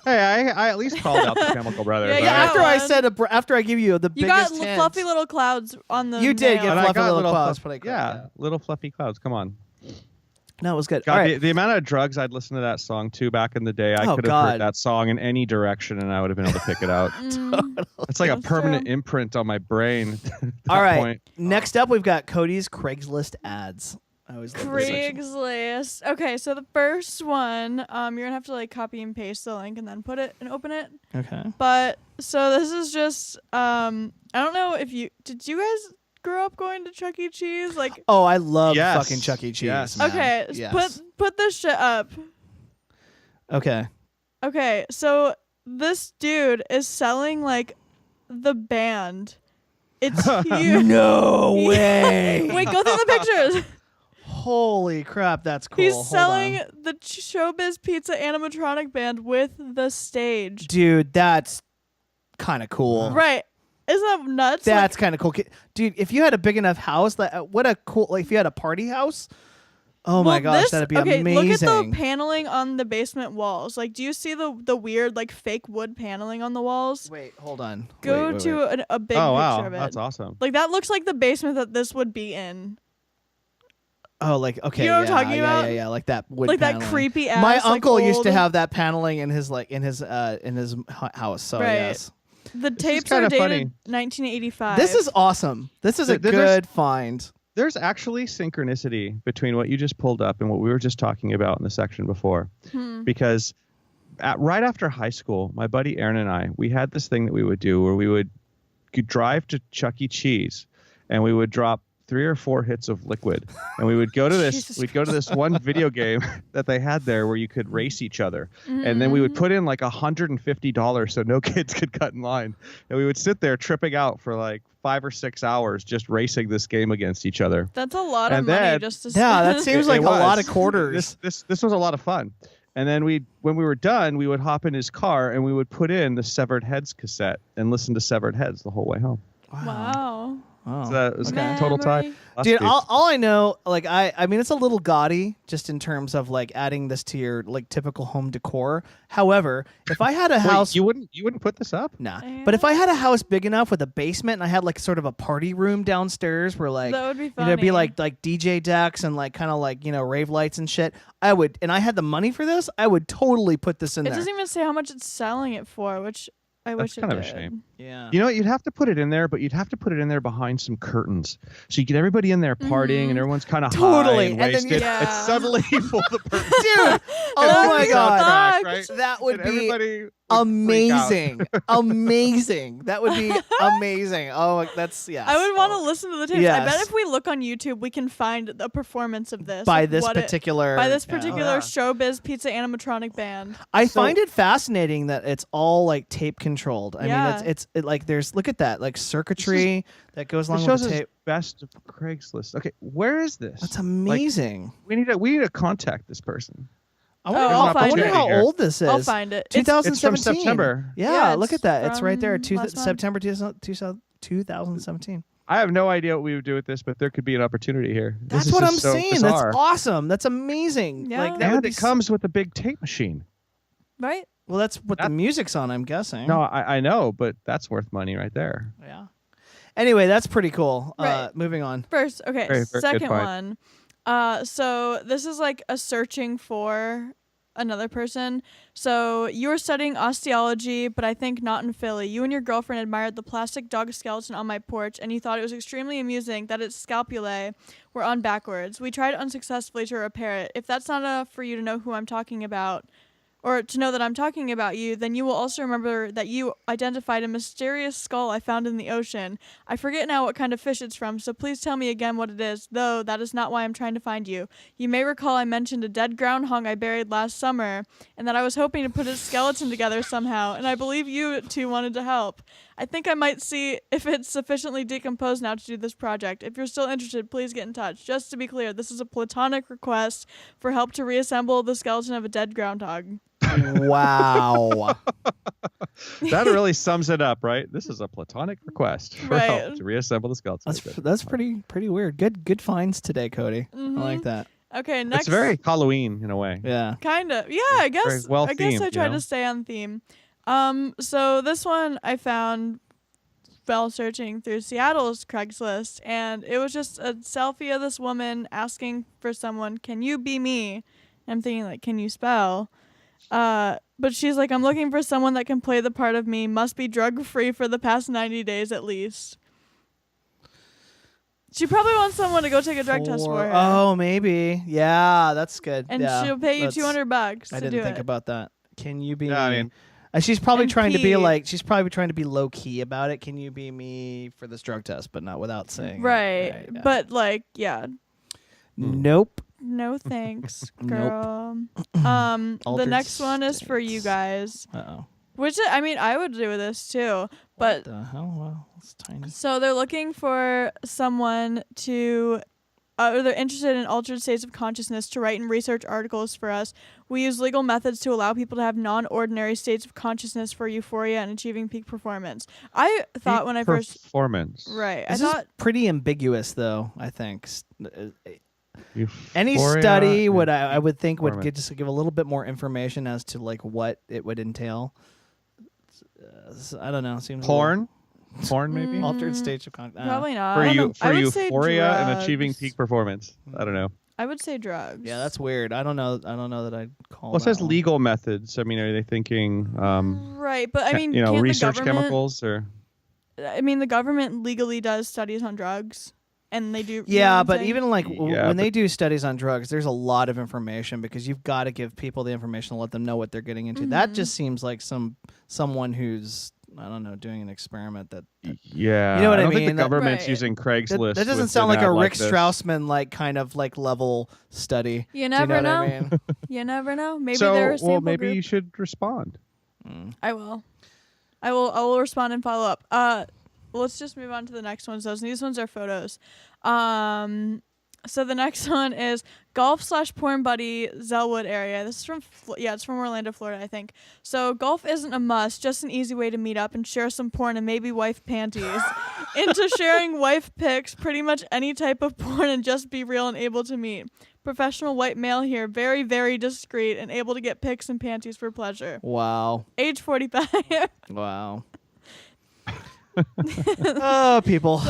Hey, I at least called out the Chemical Brothers. Yeah, right? After I give you the You got biggest hint, fluffy little clouds on the You did nail. get And I fluffy got little little clouds. fluff- Pretty yeah, quick, little fluffy clouds. Come on. No, it was good. God, All right. the amount of drugs I'd listened to that song too back in the day, I Oh, could have God. heard that song in any direction and I would have been able to pick it out. It's like a That's permanent true. imprint on my brain. at that All right. point. Next up, we've got Cody's Craigslist ads. I always love this section. Craigslist. Okay, so the first one, you're gonna have to like copy and paste the link and then put it and open it. Okay. But so this is just I don't know if did you guys grow up going to Chuck E. Cheese? Like Oh, I love Yes. fucking Chuck E. Cheese. Yes. man. okay, Yes. put this shit up. Okay. Okay, so this dude is selling like the band It's huge. No way. Wait, go through the pictures. Holy crap, that's cool. He's Hold selling on. the Showbiz Pizza animatronic band with the stage. Dude, that's kind of cool. Right. Isn't that nuts? That's kind of cool. Dude, if you had a big enough house, what a cool, like if you had a party house, oh my gosh, that'd be amazing. Look at the paneling on the basement walls. Like, do you see the weird, like, fake wood paneling on the walls? Wait, hold on. Go Wait. to a big Oh, picture wow. of it. That's awesome. Like, that looks like the basement that this would be in. Oh, like, okay. You know what I'm talking yeah, about? Yeah, like that wood Like paneling. that creepy ass. My like, uncle used to old- have that paneling in his house. So Right. yes. The tapes kinda are dated funny. 1985. This is awesome. This is a There's- good find. There's actually synchronicity between what you just pulled up and what we were just talking about in the section before. Because right after high school, my buddy Aaron and I, we had this thing that we would do where we would drive to Chuck E. Cheese and we would drop 3 or 4 hits of liquid, and we would go to this. We'd go to this one video game that they had there where you could race each other, and then we would put in like $150 so no kids could cut in line, and we would sit there tripping out for like 5 or 6 hours just racing this game against each other. That's a lot of And money then- just to Yeah, that seems like It a lot was. of quarters. This was a lot of fun. And then when we were done, we would hop in his car and we would put in the Severed Heads cassette and listen to Severed Heads the whole way home. Wow. Oh. So that was Okay. total time. Dude, all I know, like I mean, it's a little gaudy just in terms of like adding this to your like typical home decor. However, if I had a house, you wouldn't put this up? Nah. But if I had a house big enough with a basement and I had like sort of a party room downstairs where like That would be you know, it'd be funny. like DJ decks and like kind of like, you know, rave lights and shit, I would, and I had the money for this, I would totally put this in It there. doesn't even say how much it's selling it for, which I That's wish it kind of a did. shame. Yeah. You know what? You'd have to put it in there, but you'd have to put it in there behind some curtains, so you get everybody in there partying and everyone's kind of Totally. high And then and you- wasted. Yeah. And suddenly you pull the curtain. Dude, oh my god. Right? That would And be everybody would freak out. amazing. Amazing. That would be amazing. Oh, that's yeah. I would want to listen to the tapes. I Yes. bet if we look on YouTube, we can find a performance of this by of this what it- particular by this yeah. particular Showbiz Pizza animatronic band. I find it fascinating that it's all like tape controlled. I Yeah. mean, it's like there's look at that like circuitry that goes along This with shows the us tape. best of Craigslist. Okay, where is this? That's amazing. We need to contact this person. I wonder, I'll how, I find wonder it. how Here. old this is. I'll find it. It's- 2017. It's from September. Yeah, Yeah, look it's at that. It's right there. from last month. September 2017. I have no idea what we would do with this, but there could be an opportunity here. This That's is what I'm just so saying. bizarre. That's awesome. That's amazing. Yeah. Like that would And be it comes with a big tape machine. Right? well, that's what the music's on. I'm guessing. No, I know, but that's worth money right there. Yeah. Anyway, that's pretty cool. Right. Moving on. First, okay, Very good second find. one. So this is like a searching for another person. So you were studying osteology, but I think not in Philly. You and your girlfriend admired the plastic dog skeleton on my porch, and you thought it was extremely amusing that its scapulae were on backwards. We tried unsuccessfully to repair it. If that's not enough for you to know who I'm talking about, or to know that I'm talking about you, then you will also remember that you identified a mysterious skull I found in the ocean. I forget now what kind of fish it's from, so please tell me again what it is, though that is not why I'm trying to find you. You may recall I mentioned a dead groundhog I buried last summer, and that I was hoping to put its skeleton together somehow, and I believe you two wanted to help. I think I might see if it's sufficiently decomposed now to do this project. If you're still interested, please get in touch. Just to be clear, this is a platonic request for help to reassemble the skeleton of a dead groundhog. Wow. That really sums it up, right? This is a platonic request for help Right. to reassemble the skeleton. That's pretty weird. Good finds today, Cody. I like that. Okay, next. It's very Halloween in a way. Yeah. Kind of. Yeah, I guess. well I guess I themed, tried you know? to stay on theme. So this one I found while searching through Seattle's Craigslist, and it was just a selfie of this woman asking for someone, "Can you be me?" And I'm thinking like, "Can you spell?" But she's like, "I'm looking for someone that can play the part of me. Must be drug free for the past 90 days at least." She probably wants someone to go take a drug test for her. Oh, maybe. Yeah, that's good. And yeah, she'll pay you that's- $200 I to do didn't think it. about that. Can you be Yeah, I me? mean- And she's probably And trying to be P. like she's probably trying to be low key about it. Can you be me for this drug test, but not without saying it. Right. yeah. But like, yeah. Nope. No thanks, Nope. girl. Altered The next one is for you guys. Uh-oh. Which, I mean, I would do this too. But What the hell? Wow, it's tiny. so they're looking for someone to, or they're interested in altered states of consciousness to write and research articles for us. We use legal methods to allow people to have non-ordinary states of consciousness for euphoria and achieving peak performance. I thought when I first... Performance. Right. This I thought... is pretty ambiguous, though, I think. Any Euphoria study would and I would think would performance. just give a little bit more information as to like what it would entail. I don't know. Seems a Porn maybe little altered states of consciousness. Probably not. for I don't you know. for I would say euphoria and achieving drugs. peak performance. I don't know. I would say drugs. Yeah, that's weird. I don't know that I'd call. Well, it that says one. legal methods. I mean, are they thinking Right, but I mean, you know, can't research the government, chemicals or I mean, the government legally does studies on drugs, and they do. you know what Yeah, I'm but saying? even like Yeah, when they but- do studies on drugs, there's a lot of information because you've got to give people the information to let them know what they're getting into. That just seems like someone who's I don't know doing an experiment that. yeah. You know what I don't think mean? the government's Right. using Craigslist. That doesn't with sound an like a ad Rick this. Straussman like kind of like level study. You Do you never know. know. What I mean? You never know. Maybe So, they're a sample well, maybe group. you should respond. I will. I will respond and follow up. Let's just move on to the next ones. These ones are photos. So the next one is golf/porn buddy Zellwood area. This is from it's from Orlando, Florida, I think. So golf isn't a must, just an easy way to meet up and share some porn and maybe wife panties. Into sharing wife pics, pretty much any type of porn, and just be real and able to meet. Professional white male here, very, very discreet and able to get pics and panties for pleasure. Wow. Age 45. Wow. Oh, people.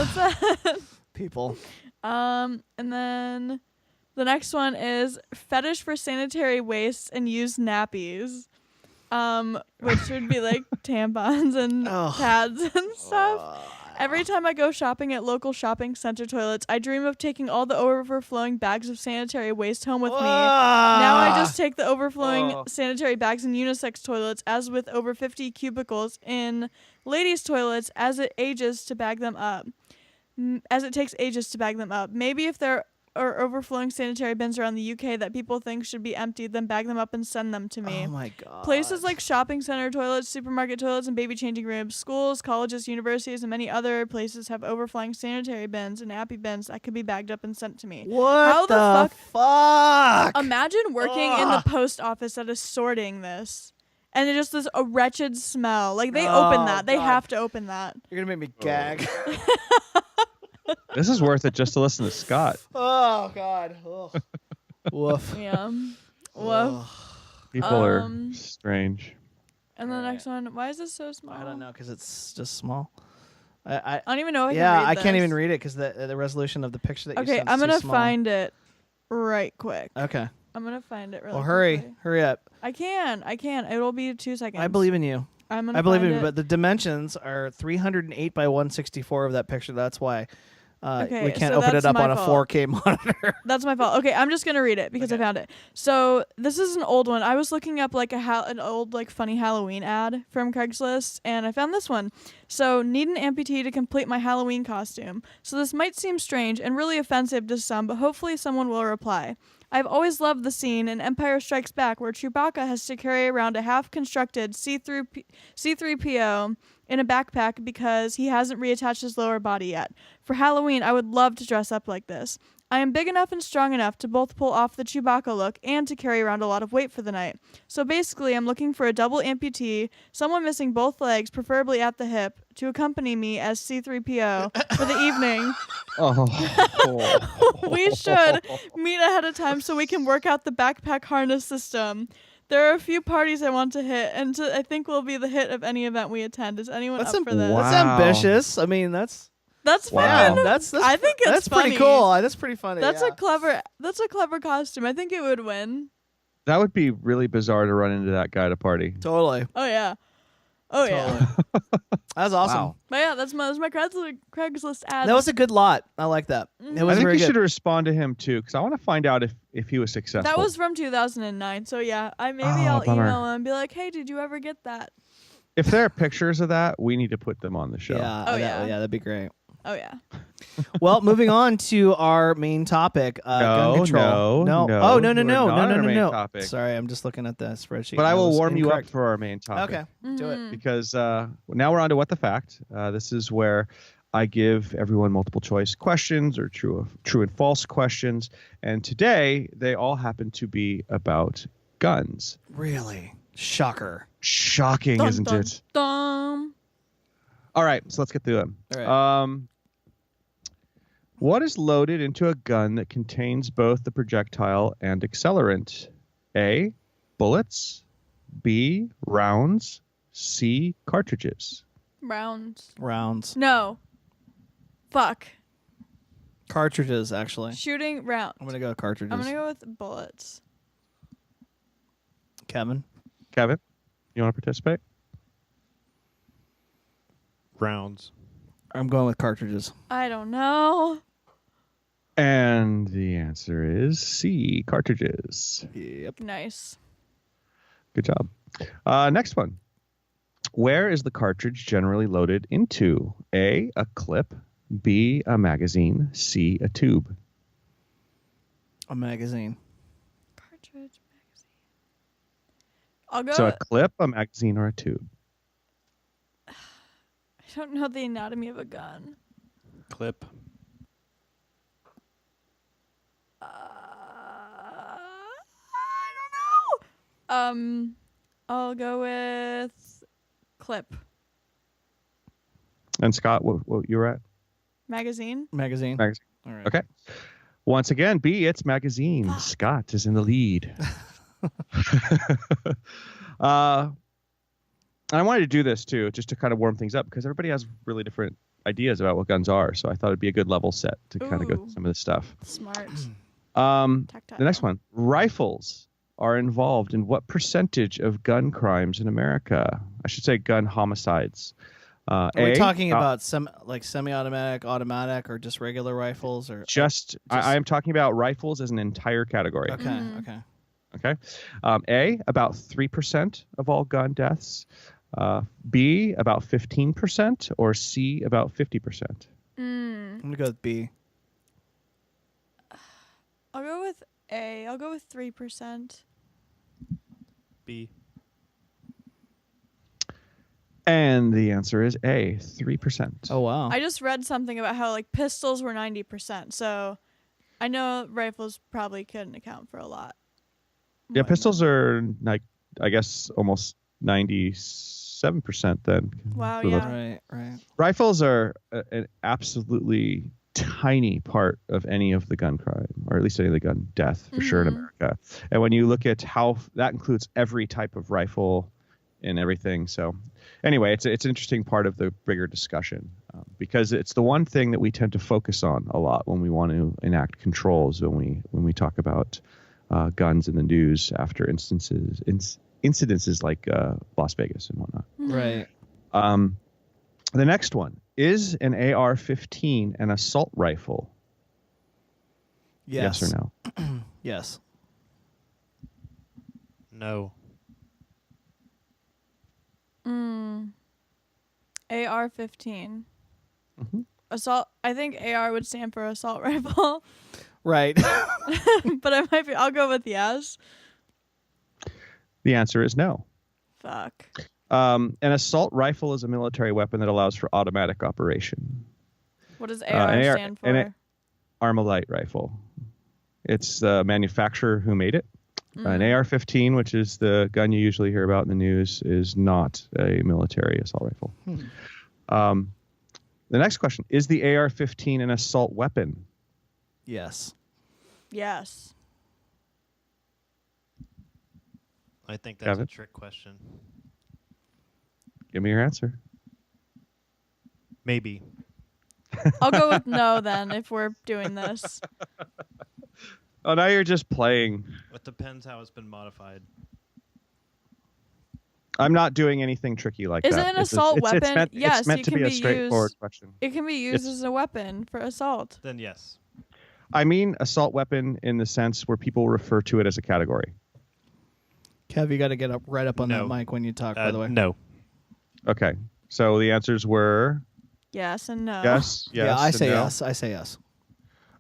People. And then the next one is fetish for sanitary waste and used nappies. Which would be like tampons and pads and stuff. Every time I go shopping at local shopping center toilets, I dream of taking all the overflowing bags of sanitary waste home with me. Now I just take the overflowing sanitary bags in unisex toilets, as with over 50 cubicles in ladies' toilets, as it takes ages to bag them up. Maybe if there are overflowing sanitary bins around the UK that people think should be emptied, then bag them up and send them to me. Oh my god. Places like shopping center toilets, supermarket toilets, and baby changing rooms, schools, colleges, universities, and many other places have overflowing sanitary bins and nappy bins that could be bagged up and sent to me. What How the fuck? Imagine working in the post office that is sorting this. And it's just a wretched smell. Like, they open that. They God. have to open that. You're gonna make me gag. This is worth it just to listen to Scott. Oh god. Ugh. Woof. Yeah. Woof. People are strange. And the next one, why is this so small? I don't know because it's just small. I don't even know if I yeah, can read I can't this. even read it because the resolution of the picture that you Okay, sent I'm is too gonna small. find it right quick. Okay. I'm gonna find it really Well, hurry, quickly. hurry up. I can. It'll be 2 seconds. I believe in you. I'm gonna I believe in find you, it. but the dimensions are 308 by 164 of that picture. That's why Okay, we can't so open it that's up my on a fault. 4K monitor. That's my fault. Okay, I'm just gonna read it because I found it. So this is an old one. I was looking up like an old like funny Halloween ad from Craigslist, and I found this one. So need an amputee to complete my Halloween costume. So this might seem strange and really offensive to some, but hopefully someone will reply. I've always loved the scene in Empire Strikes Back where Chewbacca has to carry around a half-constructed C-3PO in a backpack because he hasn't reattached his lower body yet. For Halloween, I would love to dress up like this. I am big enough and strong enough to both pull off the Chewbacca look and to carry around a lot of weight for the night. So basically, I'm looking for a double amputee, someone missing both legs, preferably at the hip, to accompany me as C-3PO for the evening. We should meet ahead of time so we can work out the backpack harness system. There are a few parties I want to hit, and I think will be the hit of any event we attend. Is anyone up for this? That's ambitious. I mean, that's fun. That's I think it's that's funny. pretty cool. That's pretty funny. That's yeah. a clever costume. I think it would win. That would be really bizarre to run into that guy at a party. Totally. Oh yeah. Oh yeah. That's awesome. Wow. But yeah, that's my Craigslist ad. That was a good lot. I like that. It was I think very you good. should respond to him too, because I want to find out if he was successful. That was from 2009. So yeah, I'll bummer. email him and be like, hey, did you ever get that? If there are pictures of that, we need to put them on the show. Yeah. Oh, that- yeah. Yeah, that'd be great. Oh yeah. Well, moving on to our main topic, gun control. no. Oh, no. We're not on our main topic. Sorry, I'm just looking at the spreadsheet. But I will was warm you up incorrect. for our main topic. Okay, do it. Because now we're on to What the Fact. This is where I give everyone multiple choice questions or true and false questions. And today, they all happen to be about guns. Really? Shocker. Shocking, Dun, isn't dun, it? dun. All right, so let's get through them. All right. What is loaded into a gun that contains both the projectile and accelerant? A, bullets. B, rounds. C, cartridges. Rounds. No. Fuck. Cartridges, actually. Shooting round. I'm going to go cartridges. I'm going to go with bullets. Kevin, you want to participate? Rounds. I'm going with cartridges. I don't know. And the answer is C, cartridges. Yep. Nice. Good job. Next one. Where is the cartridge generally loaded into? A, a clip. B, a magazine. C, a tube. A magazine. Cartridge magazine. I'll go. So a clip, a magazine, or a tube? I don't know the anatomy of a gun. Clip. I don't know. I'll go with clip. And Scott, what you were at? Magazine. Magazine. Magazine. All right. Okay. Once again, B, it's magazine. Scott is in the lead. I wanted to do this too, just to kind of warm things up, because everybody has really different ideas about what guns are. So I thought it'd be a good level set to kind of go through some of this stuff. Smart. The next one. Rifles are involved in what percentage of gun crimes in America? I should say gun homicides. Are we talking about semi-automatic, automatic, or just regular rifles? Or I am talking about rifles as an entire category. Okay. Okay. A, about 3% of all gun deaths. B, about 15%, or C, about 50%. I'm gonna go with B. I'll go with A. I'll go with 3%. B. And the answer is A, 3%. Oh wow. I just read something about how like pistols were 90%, so I know rifles probably couldn't account for a lot. Yeah, pistols are like, I guess, almost 97% then. Wow, So yeah. Right. Rifles are an absolutely tiny part of any of the gun crime, or at least any of the gun death for sure in America. And when you look at how that includes every type of rifle and everything. So anyway, it's an interesting part of the bigger discussion because it's the one thing that we tend to focus on a lot when we want to enact controls, when we talk about guns in the news after incidences like Las Vegas and whatnot. Right. The next one, is an AR-15 an assault rifle? Yes. Yes or no? Yes. No. AR-15. Assault. I think AR would stand for assault rifle. Right. But I'll go with yes. The answer is no. Fuck. An assault rifle is a military weapon that allows for automatic operation. What does AR stand for? An Armalite rifle. It's the manufacturer who made it. An AR-15, which is the gun you usually hear about in the news, is not a military assault rifle. The next question, is the AR-15 an assault weapon? Yes. Yes. I think that's Kevin? a trick question. Give me your answer. Maybe. I'll go with no then if we're doing this. Oh, now you're just playing. It depends how it's been modified. I'm not doing anything tricky like Is that. it an assault weapon? Yes, it's meant it to can be a be straightforward used. question. It can be used as a weapon for assault. Then yes. I mean assault weapon in the sense where people refer to it as a category. Kev, you got to get right up on No. that mic when you talk, by the way. No. Okay. So the answers were Yes and no. Yes. Yeah, I and say no. yes. I say yes.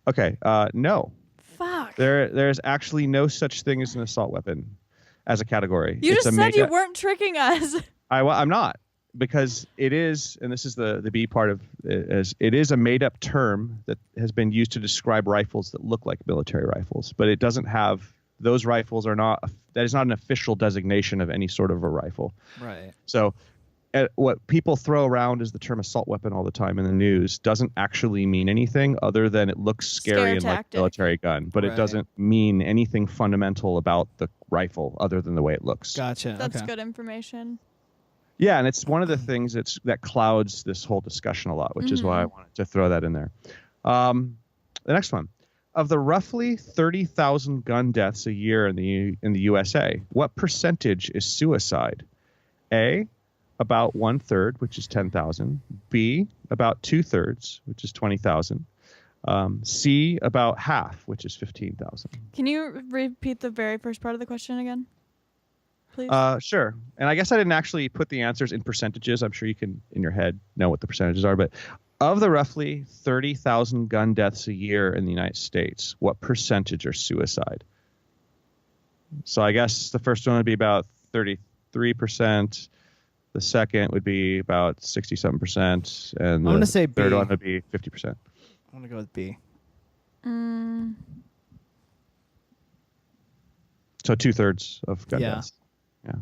Okay. No. Fuck. There's actually no such thing as an assault weapon as a category. You It's just a said you made-up- weren't tricking us. I'm not, because it is, and this is the B part of it, is it is a made-up term that has been used to describe rifles that look like military rifles, but it doesn't have, those rifles are not, that is not an official designation of any sort of a rifle. Right. So what people throw around as the term assault weapon all the time in the news doesn't actually mean anything other than it looks scary Scare and like a tactic. military gun, but Right. it doesn't mean anything fundamental about the rifle other than the way it looks. Gotcha. That's okay. good information. Yeah, and it's one of the things that clouds this whole discussion a lot, which is why I wanted to throw that in there. The next one. Of the roughly 30,000 gun deaths a year in the USA, what percentage is suicide? A, about 1/3, which is 10,000. B, about 2/3, which is 20,000. C, about half, which is 15,000. Can you repeat the very first part of the question again, please? Sure. And I guess I didn't actually put the answers in percentages. I'm sure you can, in your head, know what the percentages are. But of the roughly 30,000 gun deaths a year in the United States, what percentage are suicide? So I guess the first one would be about 33%. The second would be about 67%. And the gonna say third B. one would be 50%. I'm gonna go with B. So 2/3 of gun Yeah. deaths. Yeah.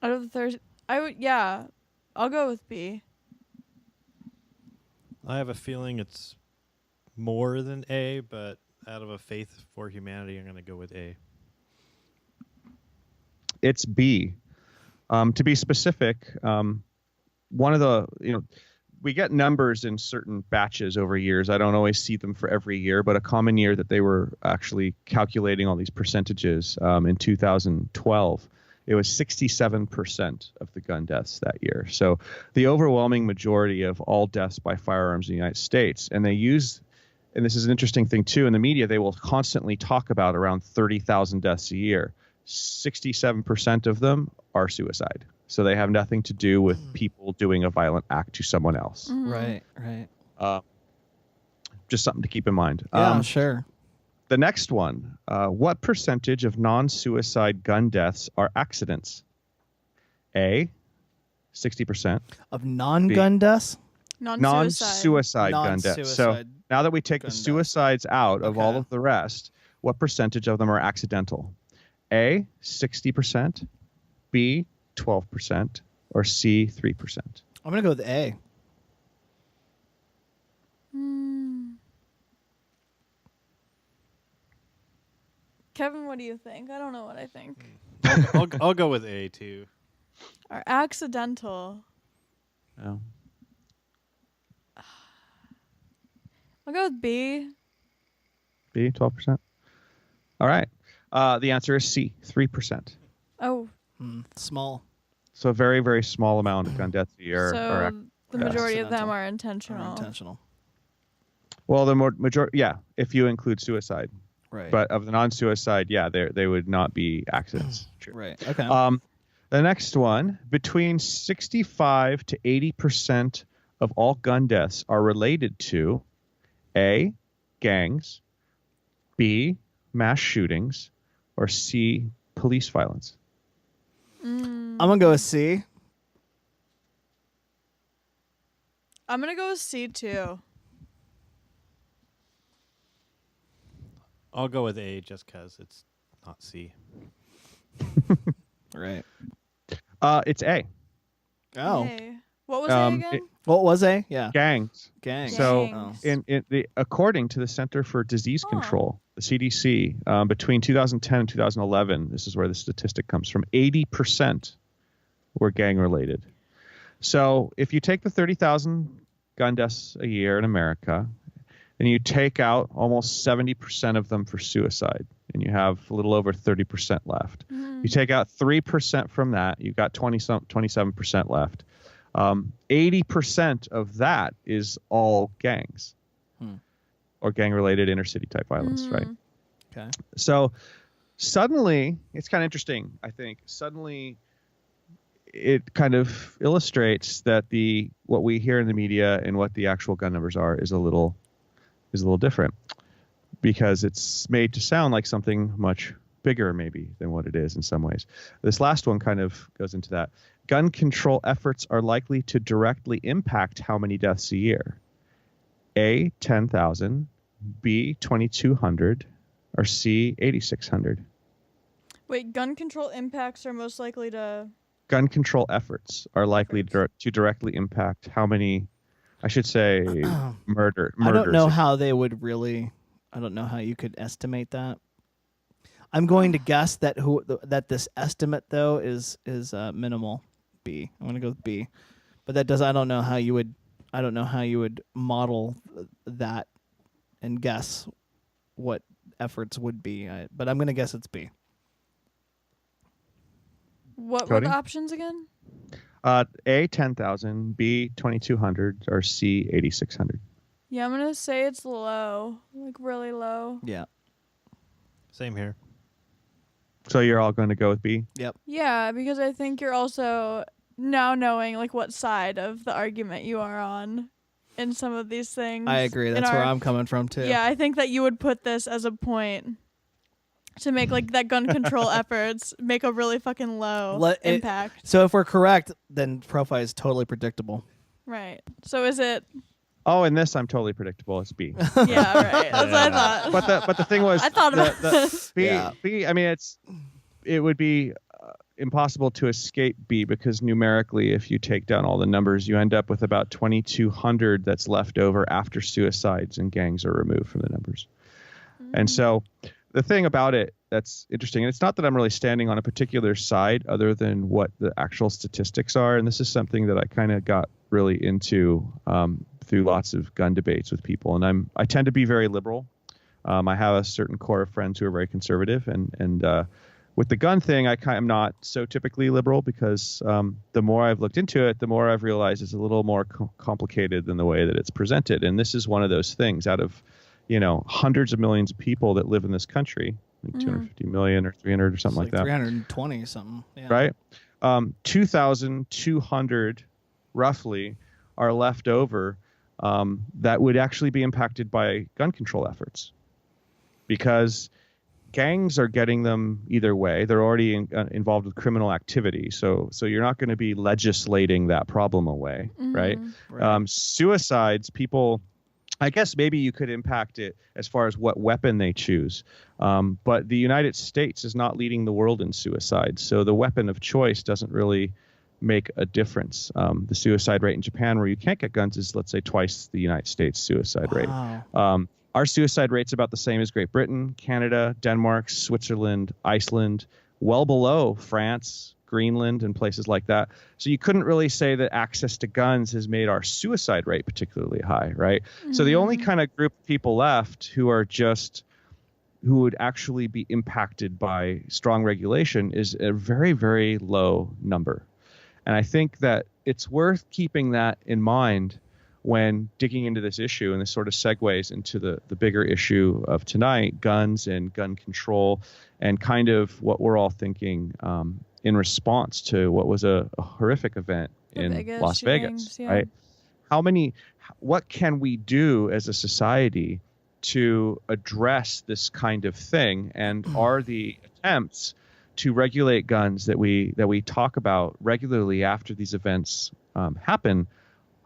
Out of the third, I'll go with B. I have a feeling it's more than A, but out of a faith for humanity, I'm going to go with A. It's B. To be specific, one of the, we get numbers in certain batches over years. I don't always see them for every year, but a common year that they were actually calculating all these percentages in 2012, it was 67% of the gun deaths that year. So the overwhelming majority of all deaths by firearms in the United States, and they use, and this is an interesting thing too, in the media, they will constantly talk about around 30,000 deaths a year. 67% of them are suicide. So they have nothing to do with people doing a violent act to someone else. Right. Just something to keep in mind. Yeah, sure. The next one, what percentage of non-suicide gun deaths are accidents? A, 60%. Of non-gun deaths? Non-suicide gun deaths. So Non-suicide now that we take the gun deaths. suicides out of all Okay. of the rest, what percentage of them are accidental? A, 60%, B, 12%, or C, 3%? I'm gonna go with A. Kevin, what do you think? I don't know what I think. I'll go with A too. Are accidental. No. I'll go with B. B, 12%. All right. The answer is C, 3%. Oh, Small. So a very, very small amount of gun deaths a year so are the majority of them accidental. are intentional. Intentional. well, the majority, yeah, if you include suicide. Right. But of the non-suicide, yeah, they would not be accidents. True. Right. Okay. The next one, between 65 to 80% of all gun deaths are related to A, gangs, B, mass shootings, or C, police violence. I'm gonna go with C. I'm going to go with C too. I'll go with A just because it's not C. Right. It's A. Oh. Hey. What was A again? What was A? Yeah. Gangs. Gang. So Gangs. according to the Center for Disease Control, the CDC, between 2010 and 2011, this is where the statistic comes from, 80% were gang related. So if you take the 30,000 gun deaths a year in America, and you take out almost 70% of them for suicide, and you have a little over 30% left. You take out 3% from that, you've got 27% left. 80% of that is all gangs or gang-related inner-city type violence, right? Okay. So suddenly, it's kind of interesting, I think. Suddenly, it kind of illustrates that what we hear in the media and what the actual gun numbers are is a little different, because it's made to sound like something much bigger maybe than what it is in some ways. This last one kind of goes into that. Gun control efforts are likely to directly impact how many deaths a year. A, 10,000, B, 2,200, or C, 8,600. Wait, gun control impacts are most likely to... Gun control efforts are likely to directly impact how many, I should say, murders. I don't know how they would really... I don't know how you could estimate that. I'm going to guess that that this estimate though is minimal. B. I'm going to go with B. But that does. I don't know how you would model that and guess what efforts would be. But I'm going to guess it's B. What were the options again? A, 10,000, B, 2,200, or C, 8,600. Yeah, I'm gonna say it's low, like really low. Yeah. Same here. So you're all going to go with B? Yep. Yeah, because I think you're also now knowing like what side of the argument you are on in some of these things. I agree. That's where I'm coming from too. Yeah, I think that you would put this as a point to make like that gun control efforts make a really fucking low impact. So if we're correct, then Profi is totally predictable. Right. So is it... Oh, in this, I'm totally predictable. It's B. Yeah, right. That's what I thought. But the thing was, I thought about B. B. I mean, it would be impossible to escape B, because numerically, if you take down all the numbers, you end up with about 2,200 that's left over after suicides and gangs are removed from the numbers. And so, the thing about it that's interesting, and it's not that I'm really standing on a particular side other than what the actual statistics are, and this is something that I kind of got really into through lots of gun debates with people, and I tend to be very liberal. I have a certain core of friends who are very conservative, and with the gun thing, I'm not so typically liberal, because the more I've looked into it, the more I've realized it's a little more complicated than the way that it's presented, and this is one of those things. Out of hundreds of millions of people that live in this country, like 250 million or 300 or something like that. 320 something. Yeah. Right? 2,200 roughly are left over that would actually be impacted by gun control efforts, because gangs are getting them either way. They're already involved with criminal activity, so you're not going to be legislating that problem away, right? Suicides, people, I guess maybe you could impact it as far as what weapon they choose, but the United States is not leading the world in suicide, so the weapon of choice doesn't really make a difference. The suicide rate in Japan, where you can't get guns, is, let's say, twice the United States suicide rate. Our suicide rate's about the same as Great Britain, Canada, Denmark, Switzerland, Iceland, well below France, Greenland, and places like that. So you couldn't really say that access to guns has made our suicide rate particularly high, right? So the only kind of group of people left who would actually be impacted by strong regulation is a very, very low number. And I think that it's worth keeping that in mind when digging into this issue, and this sort of segues into the bigger issue of tonight, guns and gun control, and kind of what we're all thinking in response to what was a horrific event in Las Vegas, right? What can we do as a society to address this kind of thing? And are the attempts to regulate guns that we talk about regularly after these events happen,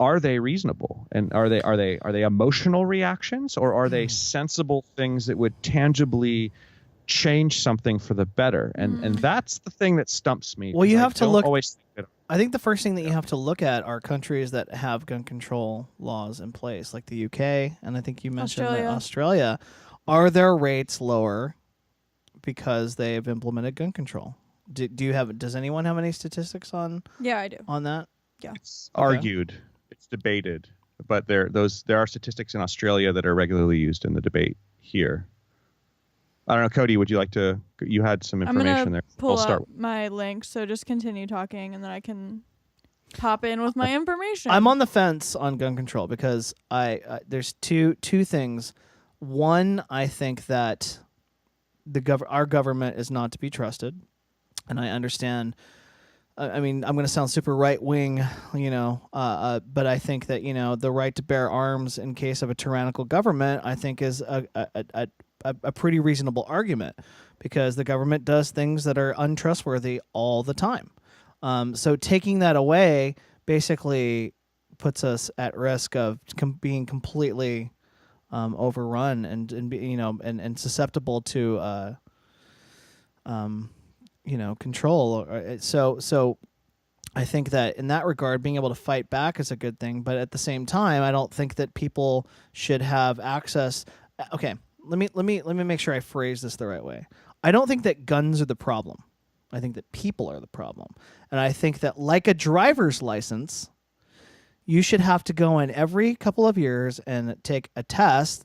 are they reasonable? And are they emotional reactions, or are they sensible things that would tangibly change something for the better? And that's the thing that stumps me. Well, you have to look. Think I think the first thing that you have to look at are countries that have gun control laws in place, like the UK, and I think you mentioned Australia. Are their rates lower because they've implemented gun control? Does anyone have any statistics on? Yeah, I do. On that? Yeah. It's argued, it's debated, but there are statistics in Australia that are regularly used in the debate here. I don't know, Cody, would you like to? You had some information there. Pull up my link, so just continue talking, and then I can pop in with my information. I'm on the fence on gun control because there's two things. One, I think that our government is not to be trusted, and I understand I mean, I'm going to sound super right wing, but I think that the right to bear arms in case of a tyrannical government, I think is a pretty reasonable argument, because the government does things that are untrustworthy all the time. So taking that away basically puts us at risk of being completely overrun and susceptible to control. So I think that in that regard, being able to fight back is a good thing. But at the same time, I don't think that people should have access. Okay, let me make sure I phrase this the right way. I don't think that guns are the problem. I think that people are the problem. And I think that, like a driver's license, you should have to go in every couple of years and take a test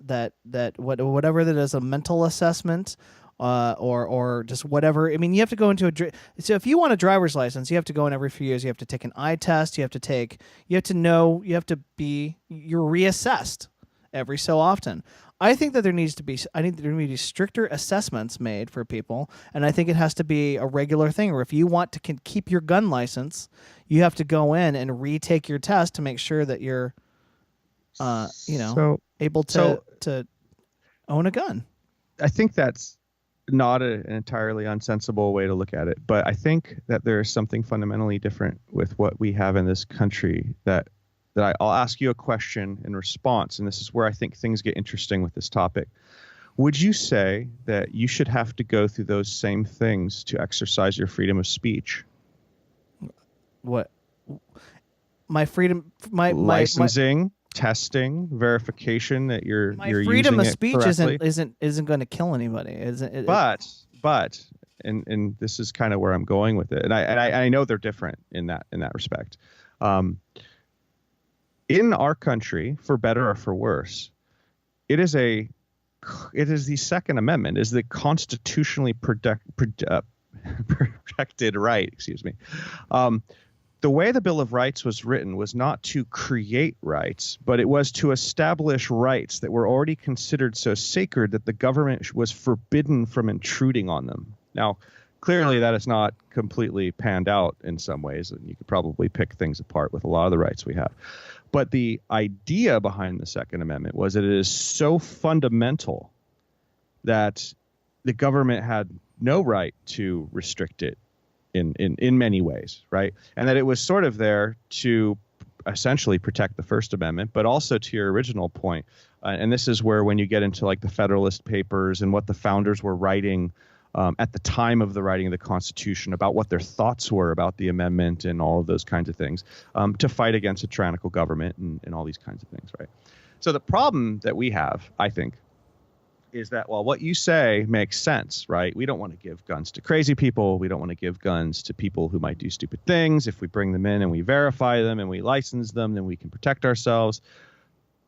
whatever that is, a mental assessment, or just whatever. I mean, you have to go into so if you want a driver's license, you have to go in every few years. You have to take an eye test. You're reassessed every so often. I think that there needs to be stricter assessments made for people, and I think it has to be a regular thing. Or if you want to keep your gun license, you have to go in and retake your test to make sure that you're, able to own a gun. I think that's not an entirely unsensible way to look at it, but I think that there is something fundamentally different with what we have in this country that I'll ask you a question in response, and this is where I think things get interesting with this topic. Would you say that you should have to go through those same things to exercise your freedom of speech? What? My freedom, my licensing, testing, verification that you're freedom using of it speech correctly. isn't going to kill anybody. But and this is kind of where I'm going with it, and I know they're different in that respect. In our country, for better or for worse, it is the Second Amendment, is the constitutionally protected right. Excuse me. The way the Bill of Rights was written was not to create rights, but it was to establish rights that were already considered so sacred that the government was forbidden from intruding on them. Now, clearly that is not completely panned out in some ways, and you could probably pick things apart with a lot of the rights we have. But the idea behind the Second Amendment was that it is so fundamental that the government had no right to restrict it in many ways, right? And that it was sort of there to essentially protect the First Amendment, but also, to your original point, and this is where when you get into like the Federalist Papers and what the founders were writing at the time of the writing of the Constitution about what their thoughts were about the amendment and all of those kinds of things, to fight against a tyrannical government and all these kinds of things, right? So the problem that we have, I think, is that, well, what you say makes sense, right? We don't want to give guns to crazy people. We don't want to give guns to people who might do stupid things. If we bring them in and we verify them and we license them, then we can protect ourselves.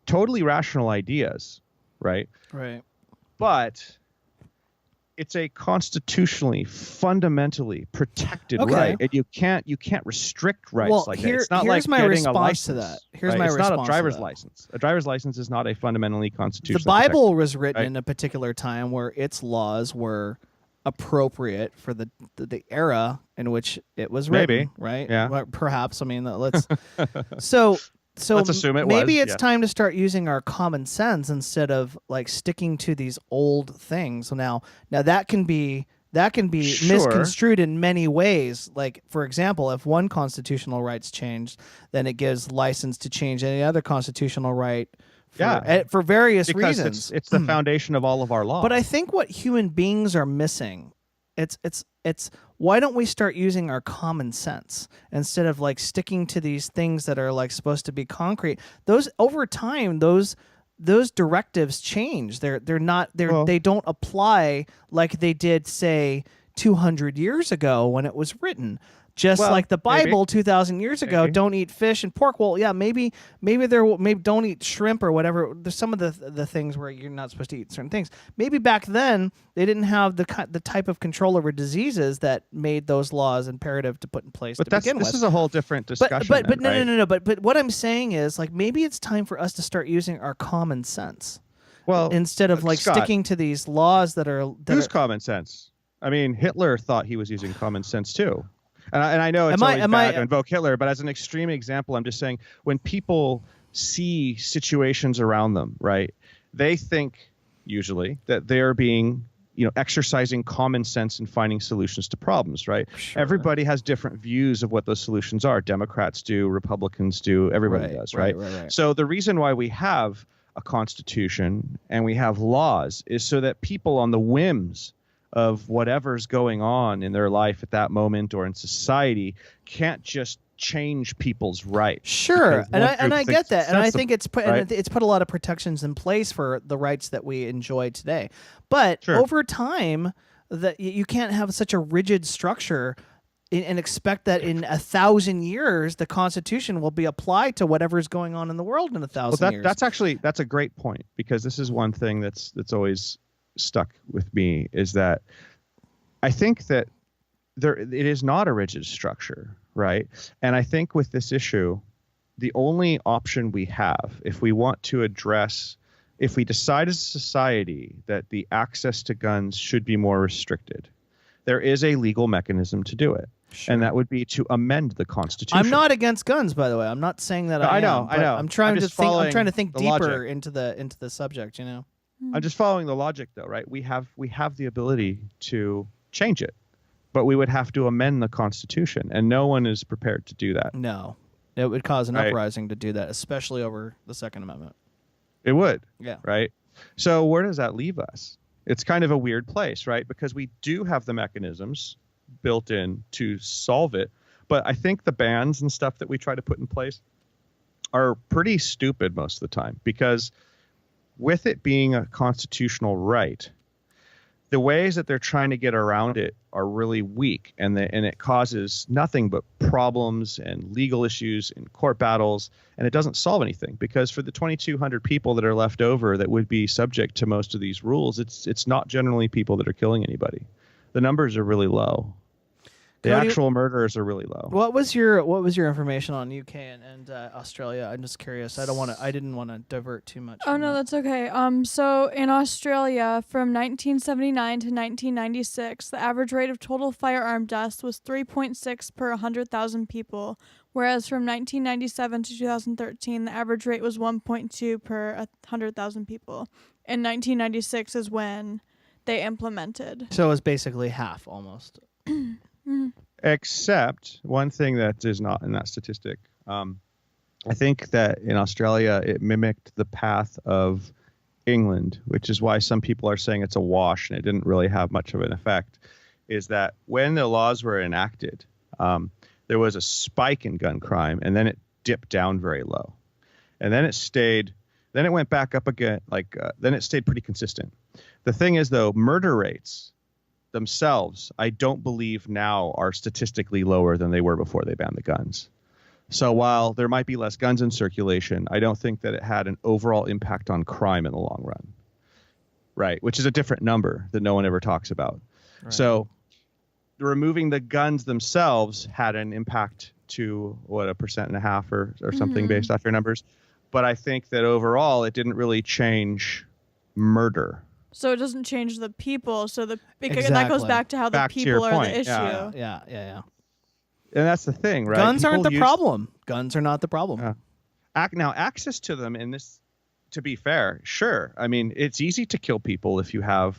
Totally rational ideas, right? Right. But it's a constitutionally, fundamentally protected right, and you can't restrict rights like that. It's not like getting a license. To that. It's not a driver's license. A driver's license is not a fundamentally constitutional. The Bible was written in a particular time where its laws were appropriate for the era in which it was written. Right? Yeah. Well, perhaps. I mean, let's. So let's assume it maybe was, it's time to start using our common sense instead of like sticking to these old things. So now that can be Sure. misconstrued in many ways. Like, for example, if one constitutional right's changed, then it gives license to change any other constitutional right for various reasons. It's the foundation of all of our laws. But I think what human beings are missing, it's why don't we start using our common sense instead of like sticking to these things that are like supposed to be concrete? Those over time, those directives change. They don't apply like they did, say, 200 years ago when it was written. Just like the Bible, maybe. 2,000 years ago, don't eat fish and pork. Well, yeah, maybe don't eat shrimp or whatever. There's some of the things where you're not supposed to eat certain things. Maybe back then they didn't have the type of control over diseases that made those laws imperative to put in place to begin with. This is a whole different discussion. But no. But what I'm saying is, like, maybe it's time for us to start using our common sense. Well, instead of like Scott, sticking to these laws that are common sense? I mean, Hitler thought he was using common sense too. And I know it's Am I- always am bad I- to invoke Hitler, but as an extreme example, I'm just saying when people see situations around them, right, they think usually that they're being, exercising common sense and finding solutions to problems, right? Sure. Everybody has different views of what those solutions are. Democrats do, Republicans do, everybody does, right? Right. So the reason why we have a constitution and we have laws is so that people on the whims of whatever's going on in their life at that moment or in society can't just change people's rights. Sure, because and one I and group I thinks get that, it's and I sensible, think it's put right? and it's put a lot of protections in place for the rights that we enjoy today. But Sure. over time, that you can't have such a rigid structure and expect that in 1,000 years the Constitution will be applied to whatever is going on in the world in 1,000 years. That's a great point, because this is one thing that's always stuck with me, is that I think that it is not a rigid structure, right? And I think with this issue, the only option we have, if we want to address, if we decide as a society that the access to guns should be more restricted, there is a legal mechanism to do it. Sure. And that would be to amend the Constitution. I'm not against guns, by the way. I'm not saying that I know, am, I but know. I'm trying just to think. I'm following trying to think the deeper logic. into the subject. I'm just following the logic, though, right? We have the ability to change it, but we would have to amend the Constitution, and no one is prepared to do that. No, it would cause an Right. uprising to do that, especially over the Second Amendment. It would. Yeah. Right. So where does that leave us? It's kind of a weird place, right? Because we do have the mechanisms built in to solve it, but I think the bans and stuff that we try to put in place are pretty stupid most of the time, because with it being a constitutional right, the ways that they're trying to get around it are really weak, and it causes nothing but problems and legal issues and court battles, and it doesn't solve anything, because for the 2,200 people that are left over that would be subject to most of these rules, it's not generally people that are killing anybody. The numbers are really low. The Cody, actual murderers are really low. What was your information on UK and Australia? I'm just curious. I didn't want to divert too much. Oh no, that's okay. So in Australia, from 1979 to 1996, the average rate of total firearm deaths was 3.6 per 100,000 people, whereas from 1997 to 2013, the average rate was 1.2 per 100,000 people. In 1996 is when they implemented. So it was basically half almost. Except one thing that is not in that statistic. I think that in Australia, it mimicked the path of England, which is why some people are saying it's a wash and it didn't really have much of an effect, is that when the laws were enacted, there was a spike in gun crime, and then it dipped down very low. And then it went back up again, then it stayed pretty consistent. The thing is, though, murder rates themselves, I don't believe now are statistically lower than they were before they banned the guns. So while there might be less guns in circulation, I don't think that it had an overall impact on crime in the long run. Right, which is a different number that no one ever talks about. Right. So removing the guns themselves had an impact to 1.5% or something based off your numbers. But I think that overall it didn't really change murder. So it doesn't change the people. So Exactly. that goes back to how Back the to your people are point. the issue. Yeah. And that's the thing, right? Guns aren't People the problem. Guns are not the problem. Now, access to them in this, to be fair, sure. I mean, it's easy to kill people if you have,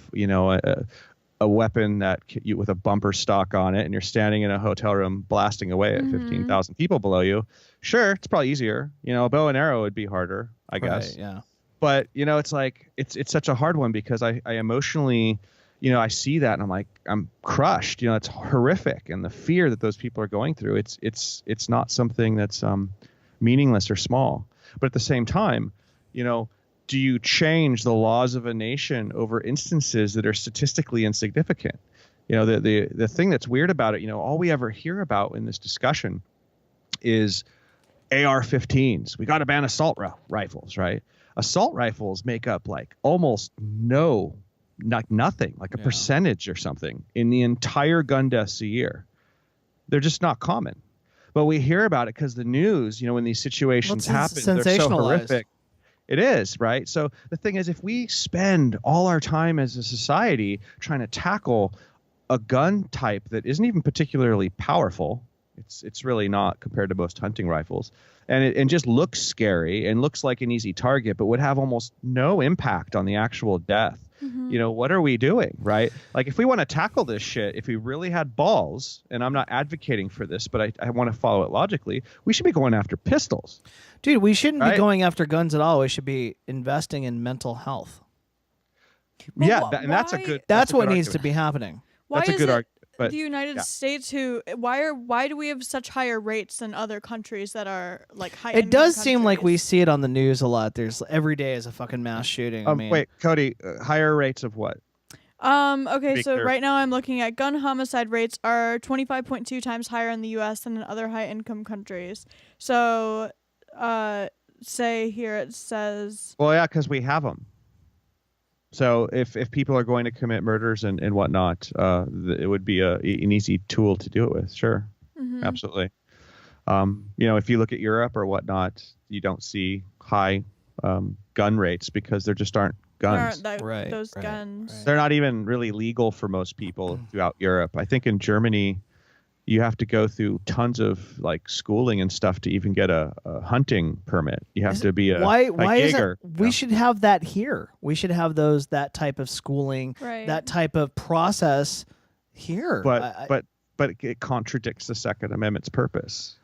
a weapon with a bumper stock on it, and you're standing in a hotel room blasting away at 15,000 people below you. Sure, it's probably easier. A bow and arrow would be harder, I guess. Right, yeah. But it's like it's such a hard one, because I emotionally, I see that and I'm like, I'm crushed. It's horrific, and the fear that those people are going through, it's not something that's meaningless or small. But at the same time, do you change the laws of a nation over instances that are statistically insignificant? The thing that's weird about it, all we ever hear about in this discussion is AR-15s. We got to ban assault rifles, right? Assault rifles make up almost nothing, a percentage or something in the entire gun deaths a year. They're just not common. But we hear about it because the news, when these situations happen, they're so horrific. It is, right? So the thing is, if we spend all our time as a society trying to tackle a gun type that isn't even particularly powerful. It's really not compared to most hunting rifles, and it just looks scary and looks like an easy target, but would have almost no impact on the actual death. You know, what are we doing, right? Like, if we want to tackle this shit, if we really had balls, and I'm not advocating for this, but I want to follow it logically, we should be going after pistols. Dude, we shouldn't be going after guns at all. We should be investing in mental health. But Yeah, and that's a good. That's what a good needs to argument. be happening. Why That's a is good it argument. But the United yeah. States why do we have such higher rates than other countries that are like high? It does seem like we see it on the news a lot. There's every day is a fucking mass shooting. I mean, Wait, Cody, higher rates of what? Okay, Be so clear. right now I'm looking at gun homicide rates are 25.2 times higher in the U.S. than in other high-income countries. So, say here it says. Well, yeah, because we have them. So if people are going to commit murders and whatnot, it would be an easy tool to do it with. Sure, absolutely. You know, if you look at Europe or whatnot, you don't see high gun rates because there just aren't guns. Those guns. They're not even really legal for most people throughout Europe. I think in Germany, you have to go through tons of like schooling and stuff to even get a hunting permit. You have to be a why is Jaeger, it? We should have that here. We should have that type of schooling, that type of process here. But it contradicts the Second Amendment's purpose.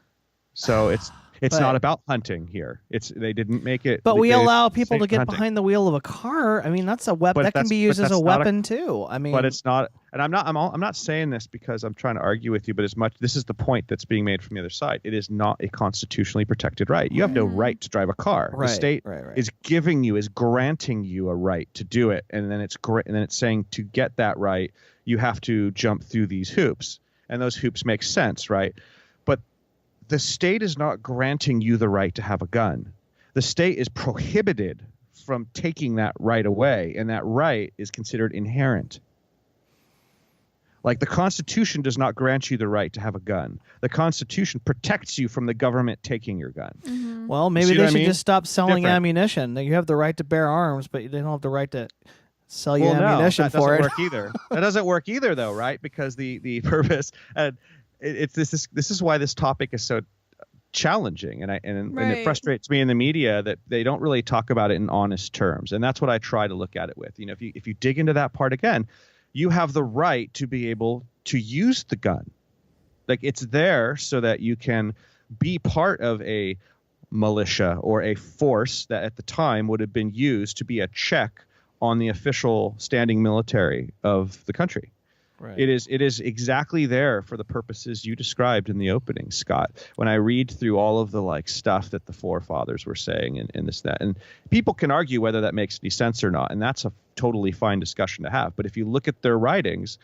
So it's not about hunting here. They didn't make it. But we allow people to get hunting. behind the wheel of a car. I mean, that's a weapon that can be used as a weapon too. I mean, but it's not. And I'm not saying this because I'm trying to argue with you. But this is the point that's being made from the other side. It is not a constitutionally protected right. You have no right to drive a car. Right, the state is granting you a right to do it, and then it's saying to get that right, you have to jump through these hoops, and those hoops make sense, right? But the state is not granting you the right to have a gun. The state is prohibited from taking that right away, and that right is considered inherent. Like, the Constitution does not grant you the right to have a gun. The Constitution protects you from the government taking your gun. Well, maybe they should just stop selling ammunition. You have the right to bear arms, but they don't have the right to sell you ammunition for it. That doesn't work either. That doesn't work either, though, right? Because the purpose and this is why this topic is so challenging, and it frustrates me in the media that they don't really talk about it in honest terms, and that's what I try to look at it with. You know, if you dig into that part again, you have the right to be able to use the gun. Like, it's there so that you can be part of a militia or a force that at the time would have been used to be a check on the official standing military of the country. Right. It is exactly there for the purposes you described in the opening, Scott. When I read through all of the like stuff that the forefathers were saying and this, that, and people can argue whether that makes any sense or not, and that's a totally fine discussion to have. But if you look at their writings,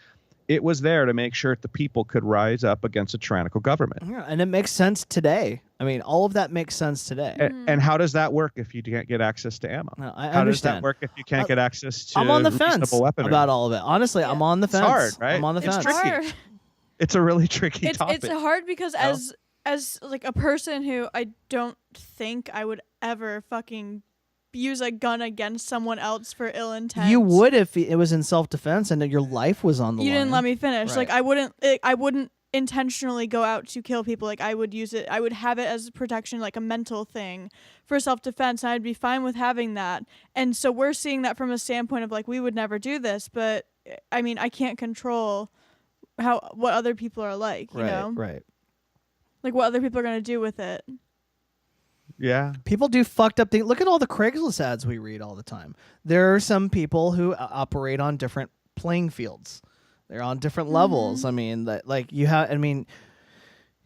it was there to make sure that the people could rise up against a tyrannical government. Yeah, and it makes sense today. I mean, all of that makes sense today. And how does that work if you can't get access to ammo? No, I how understand. does that work if you can't get access to I'm on the fence reasonable weaponry? about all of it. Honestly, I'm on the fence. It's hard, right? I'm on the fence. It's tricky. Hard. It's a really tricky topic. It's hard because as like a person who I don't think I would ever fucking use a gun against someone else for ill intent. You would if it was in self-defense and your life was on the line. You didn't let me finish. Right. Like, I wouldn't intentionally go out to kill people. Like, I would use it. I would have it as protection, like a mental thing for self-defense, and I'd be fine with having that. And so we're seeing that from a standpoint of like, we would never do this, but I mean, I can't control what other people are like, you know? Right. Like, what other people are going to do with it. Yeah. People do fucked up things. Look at all the Craigslist ads we read all the time. There are some people who operate on different playing fields. They're on different levels. I mean,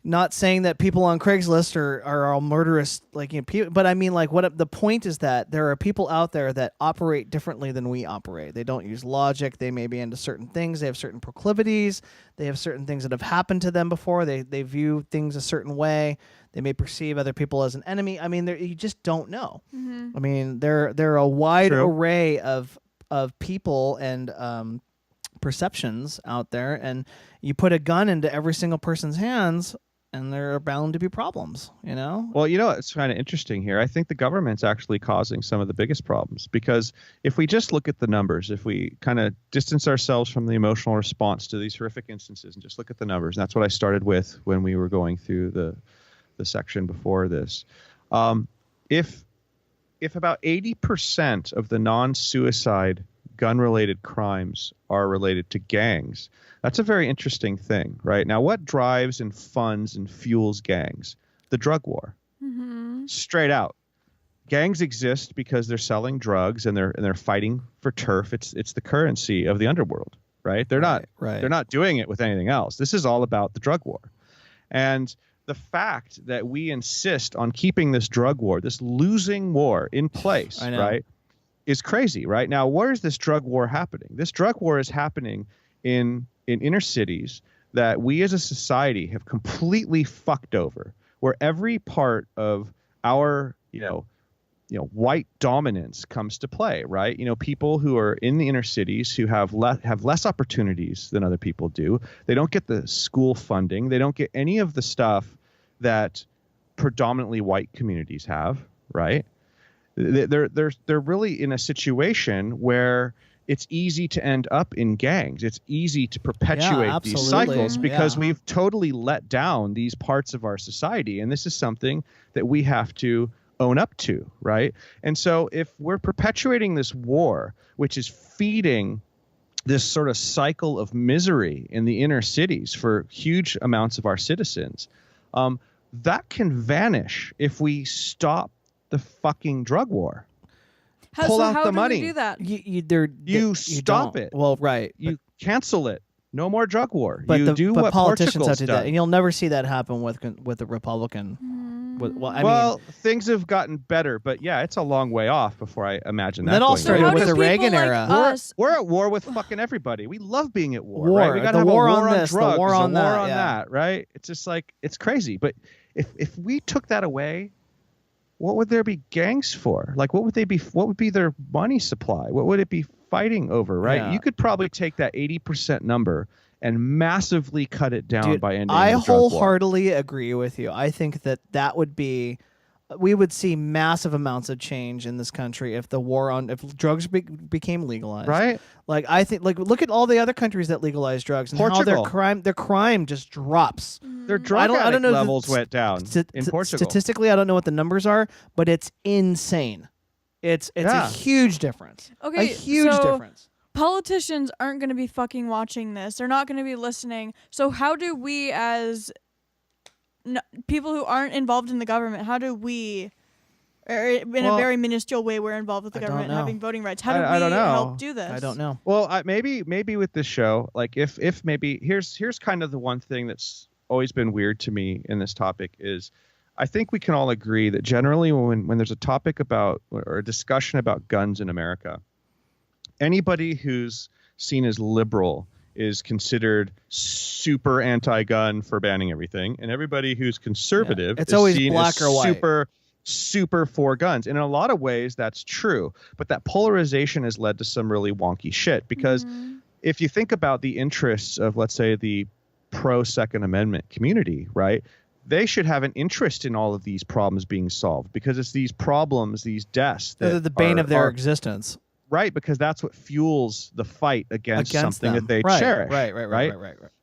not saying that people on Craigslist are all murderous, like, you know, people, but I mean, like, the point is that there are people out there that operate differently than we operate. They don't use logic. They may be into certain things. They have certain proclivities. They have certain things that have happened to them before. They view things a certain way. They may perceive other people as an enemy. I mean, you just don't know. I mean, there are a wide array of people and perceptions out there, and you put a gun into every single person's hands, and there are bound to be problems, you know? Well, it's kind of interesting here. I think the government's actually causing some of the biggest problems, because if we just look at the numbers, if we kind of distance ourselves from the emotional response to these horrific instances and just look at the numbers, and that's what I started with when we were going through the section before this. If about 80% of the non-suicide gun-related crimes are related to gangs, that's a very interesting thing, right? Now, what drives and funds and fuels gangs? The drug war. Mm-hmm. Straight out. Gangs exist because they're selling drugs and they're fighting for turf. It's the currency of the underworld, right? They're not doing it with anything else. This is all about the drug war. And the fact that we insist on keeping this drug war, this losing war in place, right, is crazy, right? Now, where is this drug war happening? This drug war is happening in inner cities that we as a society have completely fucked over, where every part of our, white dominance comes to play, right? People who are in the inner cities who have less opportunities than other people do. They don't get the school funding. They don't get any of the stuff that predominantly white communities have, right? They're really in a situation where it's easy to end up in gangs. It's easy to perpetuate these cycles because we've totally let down these parts of our society. And this is something that we have to own up to, right? And so if we're perpetuating this war, which is feeding this sort of cycle of misery in the inner cities for huge amounts of our citizens, that can vanish if we stop the fucking drug war. Pull out the money. We do that? You stop it. Well, right. You cancel it. No more drug war. But you do but what politicians Portugal's have to do that, done. and you'll never see that happen with a Republican. Things have gotten better, but yeah, it's a long way off before I imagine that. That all going started on. with the Reagan era. We're at war with fucking everybody. We love being at war. War. Right? We got to The have war a on war on this, the drugs, war on a that, war on yeah. that, right? It's just like, it's crazy. But if we took that away, what would there be gangs for? Like, what would they be? What would be their money supply? What would it be fighting over? Right? Yeah. You could probably take that 80% number and massively cut it down by ending I the drug war. wholeheartedly agree with you. I think that would be, we would see massive amounts of change in this country if if drugs became legalized. Right? Like, I think, look at all the other countries that legalize drugs and Portugal. how their crime just drops. Their drug I don't know levels went down in Portugal. Statistically, I don't know what the numbers are, but it's insane. It's a huge difference. Okay, a huge difference. Politicians aren't going to be fucking watching this. They're not going to be listening. So how do we, as people who aren't involved in the government, how do we, or in a very minuscule way, we're involved with the government and having voting rights? How do we help do this? I don't know. Well, maybe with this show, like if maybe here's kind of the one thing that's always been weird to me in this topic is, I think we can all agree that generally when there's a topic about or a discussion about guns in America, anybody who's seen as liberal is considered super anti-gun for banning everything, and everybody who's conservative it's is always seen black as or white. super for guns. And in a lot of ways that's true, but that polarization has led to some really wonky shit, because if you think about the interests of, let's say, the pro Second Amendment community, right, they should have an interest in all of these problems being solved, because it's these problems, these deaths that They're the bane of their existence. Right, because that's what fuels the fight against something them. that they cherish. Right.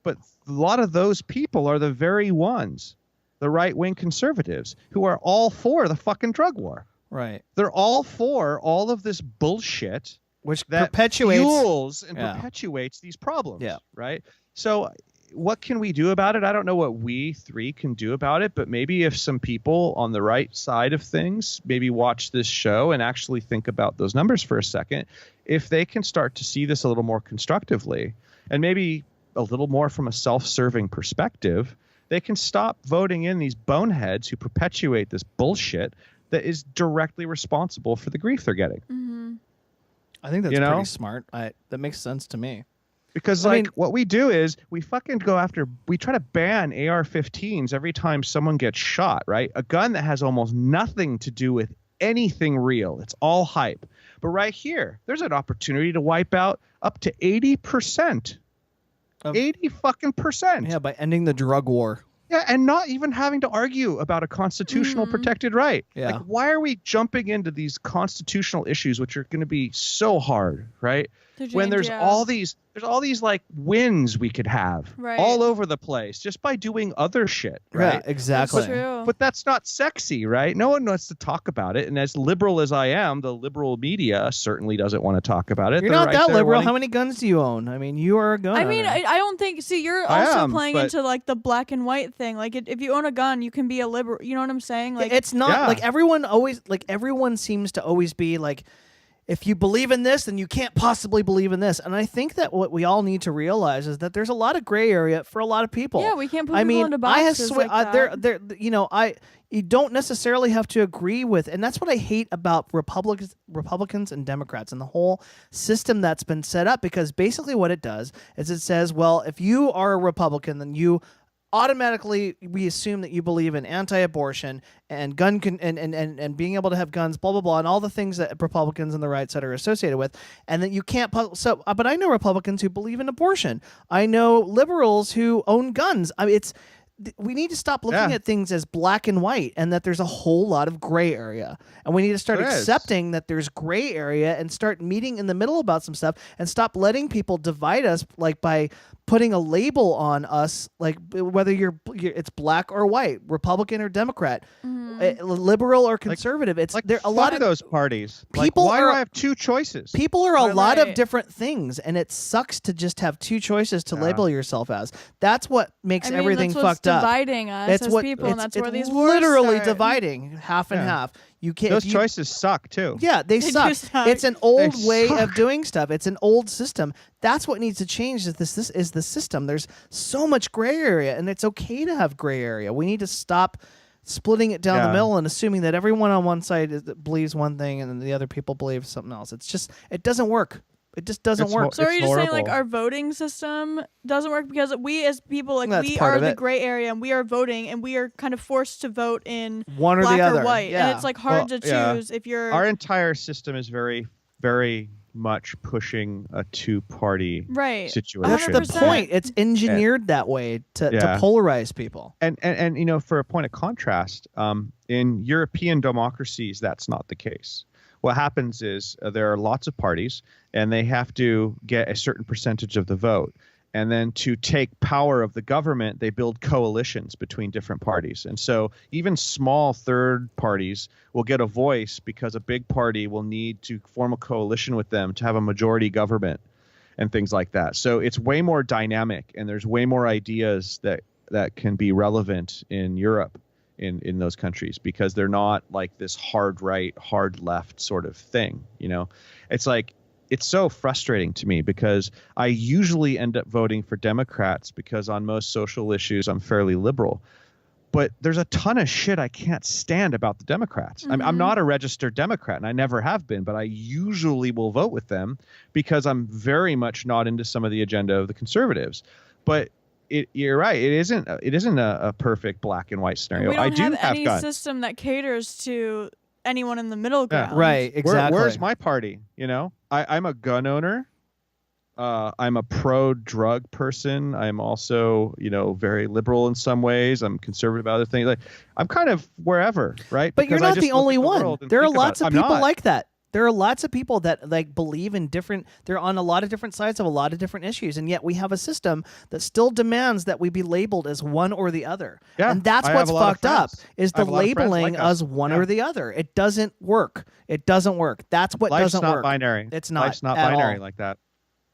But a lot of those people are the very ones, the right-wing conservatives, who are all for the fucking drug war. Right. They're all for all of this bullshit which that perpetuates fuels and perpetuates these problems. Yeah. Right. So what can we do about it? I don't know what we three can do about it, but maybe if some people on the right side of things maybe watch this show and actually think about those numbers for a second, if they can start to see this a little more constructively and maybe a little more from a self-serving perspective, they can stop voting in these boneheads who perpetuate this bullshit that is directly responsible for the grief they're getting. Mm-hmm. I think that's pretty smart. That makes sense to me. Because what we do is we try to ban AR-15s every time someone gets shot, right? A gun that has almost nothing to do with anything real. It's all hype. But right here, there's an opportunity to wipe out up to 80%. 80 fucking percent. Yeah, by ending the drug war. Yeah, and not even having to argue about a constitutional protected right. Yeah. Like, why are we jumping into these constitutional issues, which are going to be so hard, right? When there's all these like wins we could have all over the place just by doing other shit, right? Yeah, exactly. That's true. But that's not sexy, right? No one wants to talk about it. And as liberal as I am, the liberal media certainly doesn't want to talk about it. You're not that liberal. How many guns do you own? I mean, you are a gun I mean, owner. I don't think. See, you're also playing into like the black and white thing. Like, if you own a gun, you can be a liberal. You know what I'm saying? Like, it's not like everyone seems to always be like, if you believe in this, then you can't possibly believe in this. And I think that what we all need to realize is that there's a lot of gray area for a lot of people. Yeah, we can't put people into boxes like that. You don't necessarily have to agree with, and that's what I hate about Republicans and Democrats and the whole system that's been set up, because basically what it does is it says, well, if you are a Republican, then you automatically, we assume that you believe in anti-abortion and and being able to have guns, blah blah blah, and all the things that Republicans and the right side are associated with, and that you can't. But I know Republicans who believe in abortion. I know liberals who own guns. I mean, we need to stop looking at things as black and white, and that there's a whole lot of gray area, and we need to start accepting that there's gray area and start meeting in the middle about some stuff, and stop letting people divide us like by putting a label on us, like whether it's black or white, Republican or Democrat, liberal or conservative. It's like there a lot of those parties. People why do I have two choices? People are a lot of different things, and it sucks to just have two choices to label yourself as. That's what makes everything fucked up. Dividing us as people, and that's where these wars literally start. Dividing half and half. You can't. Those choices suck too. Yeah, they do suck. suck. It's an old way of doing stuff. It's an old system. That's what needs to change. This is the system. There's so much gray area, and it's okay to have gray area. We need to stop splitting it down the middle and assuming that everyone on one side believes one thing and then the other people believe something else. It doesn't work. It just doesn't work. So are you just saying like our voting system doesn't work because we as people we are the gray area and we are voting and we are kind of forced to vote in one or black the other, or white, and it's like hard to choose if you're. Our entire system is very, very much pushing a two-party situation. That's the point. It's engineered that way to polarize people. And for a point of contrast, in European democracies, that's not the case. What happens is there are lots of parties, and they have to get a certain percentage of the vote. And then to take power of the government, they build coalitions between different parties. And so even small third parties will get a voice because a big party will need to form a coalition with them to have a majority government and things like that. So it's way more dynamic, and there's way more ideas that can be relevant in Europe. In those countries, because they're not like this hard right, hard left sort of thing. It's like, it's so frustrating to me because I usually end up voting for Democrats because on most social issues I'm fairly liberal, but there's a ton of shit I can't stand about the Democrats. I'm not a registered Democrat, and I never have been, but I usually will vote with them because I'm very much not into some of the agenda of the conservatives. But you're right. It isn't a perfect black and white scenario. We don't I do have any guns. system that caters to anyone in the middle ground. Right, exactly. Where's my party? I'm a gun owner. I'm a pro-drug person. I'm also, very liberal in some ways. I'm conservative about other things. Like, I'm kind of wherever, right? But you're not the only one. There are lots of people like that. There are lots of people that believe in they're on a lot of different sides of a lot of different issues, and yet we have a system that still demands that we be labeled as one or the other. Yeah, and that's what's fucked up, is the labeling as one or the other. It doesn't work. It doesn't work. That's what doesn't work. Life's not binary. It's not. Life's not at binary all. like that.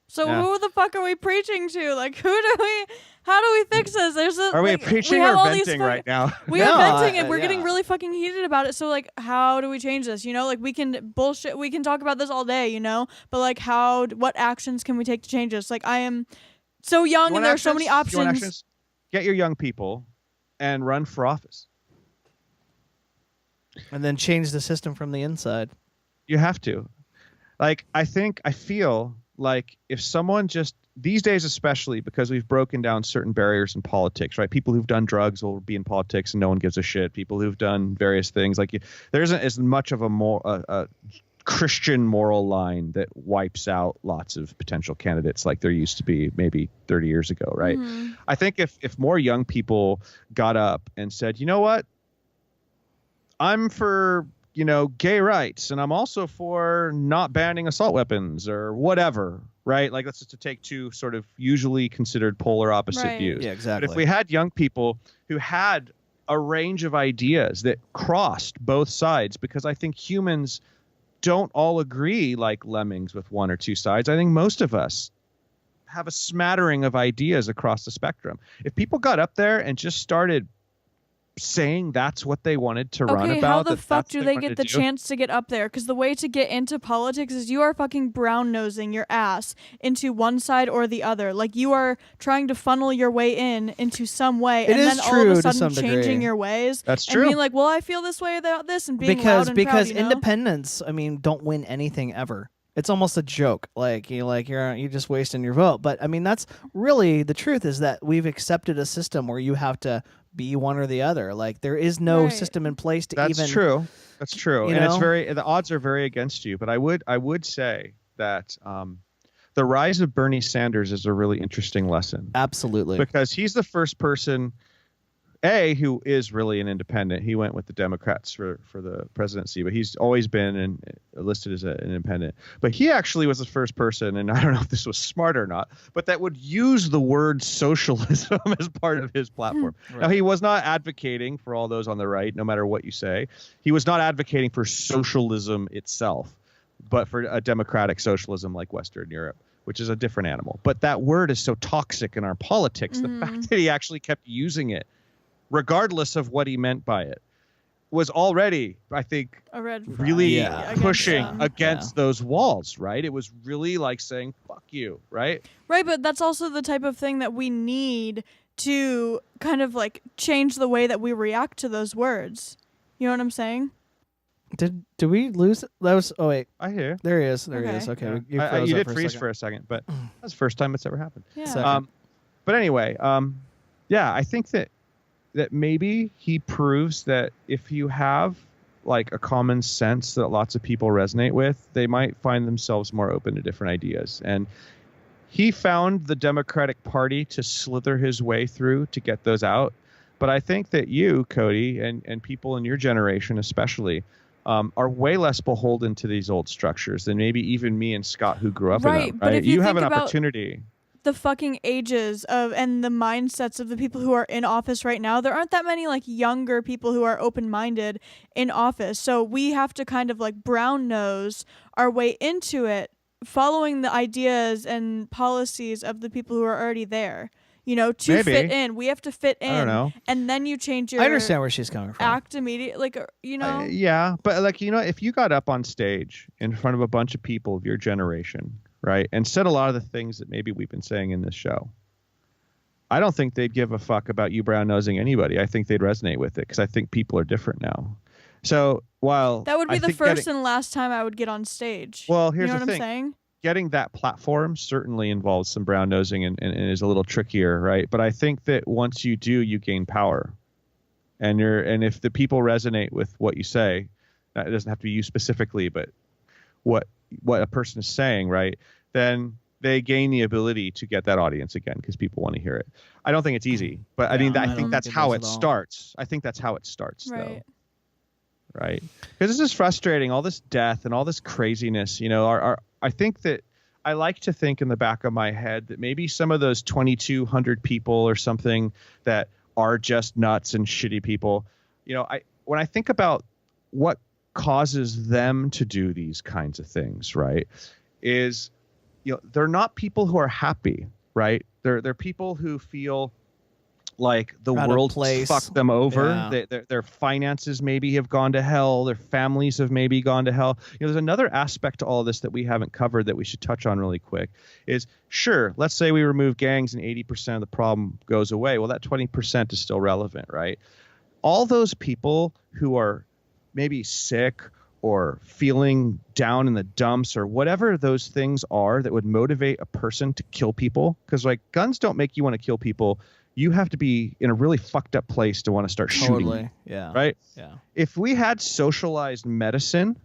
So who the fuck are we preaching to? Like, how do we fix this? Are we preaching or venting right now? We are venting and we're getting really fucking heated about it. So like, how do we change this? Like we can bullshit. We can talk about this all day, but like what actions can we take to change this? Like I am so young and there are so many options. Get your young people and run for office. And then change the system from the inside. You have to. I feel like if someone just these days, especially because we've broken down certain barriers in politics, right? People who've done drugs will be in politics and no one gives a shit. People who've done various things, there isn't as much of a Christian moral line that wipes out lots of potential candidates like there used to be maybe 30 years ago, right? Mm-hmm. I think if more young people got up and said, you know what, I'm for, gay rights, and I'm also for not banning assault weapons or whatever, right? Like, that's just to take two sort of usually considered polar opposite views. Yeah, exactly. But if we had young people who had a range of ideas that crossed both sides, because I think humans don't all agree like lemmings with one or two sides. I think most of us have a smattering of ideas across the spectrum. If people got up there and just started saying that's what they wanted to run about. How the fuck do they get the chance to get up there? Because the way to get into politics is you are fucking brown-nosing your ass into one side or the other. Like, you are trying to funnel your way into some way, and then all of a sudden changing your ways. That's true. And being like, well, I feel this way about this, and being loud and because proud, independents, don't win anything ever. It's almost a joke. You're just wasting your vote. But that's really the truth, is that we've accepted a system where you have to be one or the other. Like, there is no system in place to That's true. That's true. And it's the odds are very against you. But I would say that the rise of Bernie Sanders is a really interesting lesson. Absolutely. Because he's the first person, who is really an independent. He went with the Democrats for the presidency, but he's always been listed as an independent. But he actually was the first person, and I don't know if this was smart or not, but that would use the word socialism as part of his platform. Right. Now, he was not advocating for all those on the right, no matter what you say. He was not advocating for socialism itself, but for a democratic socialism like Western Europe, which is a different animal. But that word is so toxic in our politics. The fact that he actually kept using it, regardless of what he meant by it, was already, I think, a red flag. Really pushing against those walls, right? It was really like saying, fuck you, right? Right, but that's also the type of thing that we need to kind of like change the way that we react to those words. You know what I'm saying? Did we lose it? That was, oh wait. I hear. There he is. There he is. Okay. Yeah. You You did freeze for a second, but that's the first time it's ever happened. Yeah. But anyway, I think that maybe he proves that if you have like a common sense that lots of people resonate with, they might find themselves more open to different ideas. And he found the Democratic Party to slither his way through to get those out. But I think that you, Cody, and people in your generation especially, are way less beholden to these old structures than maybe even me and Scott, who grew up in them. But Right? if you have an think about opportunity. The fucking ages of and the mindsets of the people who are in office right now, there aren't that many like younger people who are open-minded in office. So we have to kind of like brown nose our way into it, following the ideas and policies of the people who are already there. To fit in. We have to fit in. I don't know. And then you change your I understand where she's coming from. act immediately. Yeah, but if you got up on stage in front of a bunch of people of your generation, right, and said a lot of the things that maybe we've been saying in this show, I don't think they'd give a fuck about you brown-nosing anybody. I think they'd resonate with it because I think people are different now. So while that would be the first and last time I would get on stage. Well, here's the thing. I'm saying? Getting that platform certainly involves some brown-nosing and is a little trickier, right? But I think that once you do, you gain power. And if the people resonate with what you say, it doesn't have to be you specifically, but what a person is saying, right, then they gain the ability to get that audience again because people want to hear it. I don't think it's easy, but I think that's how it starts. I think that's how it starts, though. Right? Because this is frustrating, all this death and all this craziness. I think that I like to think in the back of my head that maybe some of those 2,200 people or something that are just nuts and shitty people, when I think about what causes them to do these kinds of things, right, is, they're not people who are happy, right? They're people who feel like the world fucked them over. Yeah. Their finances maybe have gone to hell. Their families have maybe gone to hell. There's another aspect to all of this that we haven't covered that we should touch on really quick is, sure, let's say we remove gangs and 80% of the problem goes away. Well, that 20% is still relevant, right? All those people who are maybe sick or feeling down in the dumps or whatever those things are that would motivate a person to kill people, because like guns don't make you want to kill people. You have to be in a really fucked up place to want to start shooting. Yeah. Right? Yeah. If we had socialized medicine,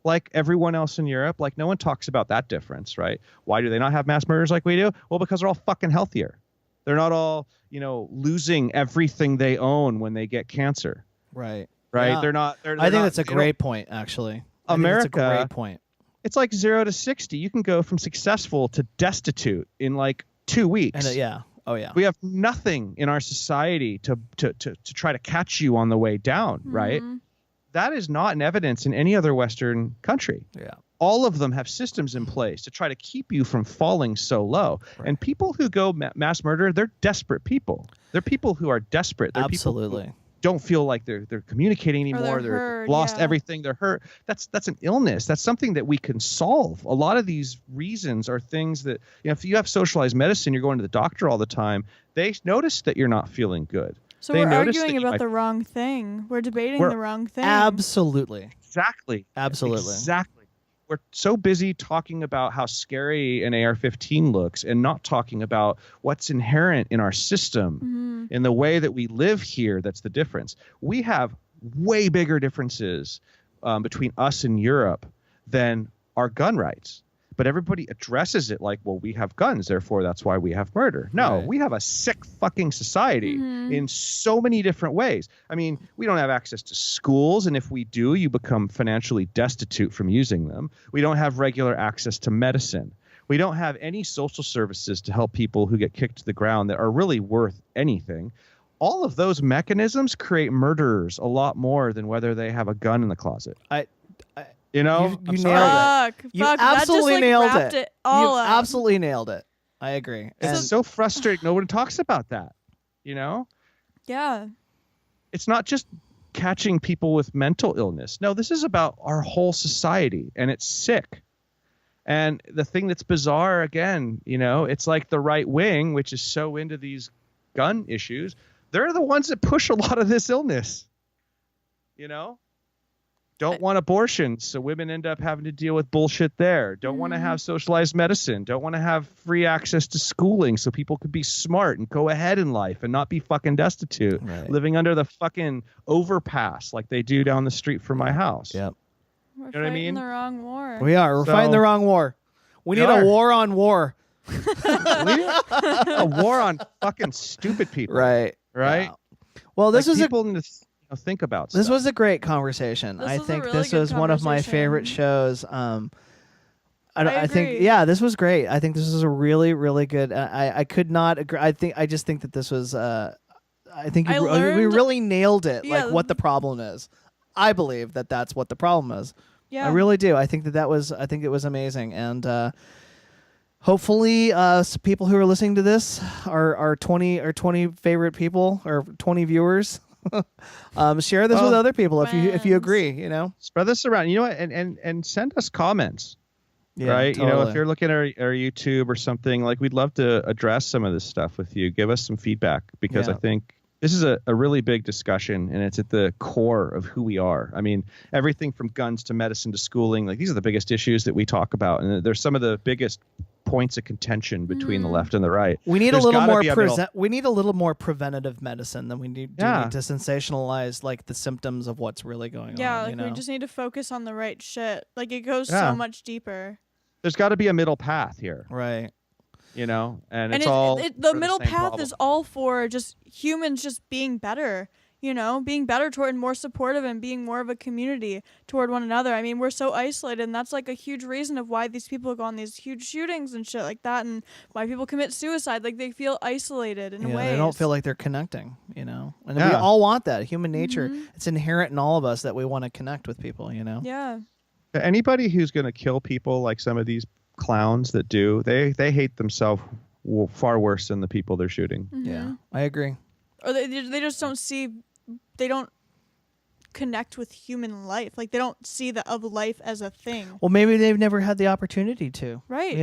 like everyone else in Europe. Like no one talks about that difference, right? Why do they not have mass murders like we do? Well, because they're all fucking healthier. They're not all, losing everything they own when they get cancer. Right. Right. Yeah. They're not. I think that's a great point, actually. America, I think it's a great point. It's like 0 to 60. You can go from successful to destitute in like 2 weeks. And yeah. Oh yeah. We have nothing in our society to try to catch you on the way down, right? That is not in evidence in any other Western country. Yeah. All of them have systems in place to try to keep you from falling so low. Right. And people who go mass murder, they're desperate people. They're people who are desperate. They're Absolutely. People who don't feel like they're communicating anymore. They're lost everything. They're hurt. That's an illness. That's something that we can solve. A lot of these reasons are things that, if you have socialized medicine, you're going to the doctor all the time, they notice that you're not feeling good. So we're arguing about the wrong thing. We're debating the wrong thing. Absolutely. Exactly. Absolutely. Exactly. We're so busy talking about how scary an AR-15 looks and not talking about what's inherent in our system, in the way that we live here. That's the difference. We have way bigger differences between us and Europe than our gun rights. But everybody addresses it like, well, we have guns, therefore that's why we have murder. No, we have a sick fucking society in so many different ways. I mean, we don't have access to schools, and if we do, you become financially destitute from using them. We don't have regular access to medicine. We don't have any social services to help people who get kicked to the ground that are really worth anything. All of those mechanisms create murderers a lot more than whether they have a gun in the closet. You nailed it. You that absolutely just, nailed wrapped it. all You up. absolutely nailed it. I agree. It's so frustrating. No one talks about that. Yeah. It's not just catching people with mental illness. No, this is about our whole society, and it's sick. And the thing that's bizarre, again, it's like the right wing, which is so into these gun issues. They're the ones that push a lot of this illness. Don't want abortions, so women end up having to deal with bullshit there. Don't want to have socialized medicine. Don't want to have free access to schooling so people could be smart and go ahead in life and not be fucking destitute, living under the fucking overpass like they do down the street from my house. Yep. We're know what I mean? the wrong war. We are. We're fighting the wrong war. We need a war on war. A war on fucking stupid people. Right. Yeah. Well, this was people think about this stuff. was a great conversation. I think this was one of my favorite shows. I think this was great. I think this was a really, really good. I could not agree. I just think that this was. I think we really nailed it. Yeah. Like what the problem is. I believe that that's what the problem is. Yeah. I really do. I think that was. I think it was amazing, and hopefully, people who are listening to this are 20 favorite people or 20 viewers. Share this with other people if you agree. Spread this around. You know what? And send us comments. Yeah, right. Totally. If you're looking at our YouTube or something, like we'd love to address some of this stuff with you. Give us some feedback because I think this is a really big discussion and it's at the core of who we are. I mean, everything from guns to medicine to schooling, like these are the biggest issues that we talk about. And there's some of the biggest points of contention between the left and the right. We need a little more we need a little more preventative medicine than we need to sensationalize like the symptoms of what's really going on. Yeah, like we just need to focus on the right shit. Like it goes so much deeper. There's got to be a middle path here. Right. And it's all the middle path is all for just humans just being better. Being better toward and more supportive and being more of a community toward one another. I mean, we're so isolated, and that's like a huge reason of why these people go on these huge shootings and shit like that, and why people commit suicide. Like they feel isolated in ways. They don't feel like they're connecting, And we all want that. Human nature, it's inherent in all of us that we want to connect with people, Yeah. Anybody who's going to kill people like some of these clowns that do, they hate themselves far worse than the people they're shooting. Yeah, I agree. Or they just don't see. They don't connect with human life. Like they don't see of life as a thing. Well, maybe they've never had the opportunity to. Right.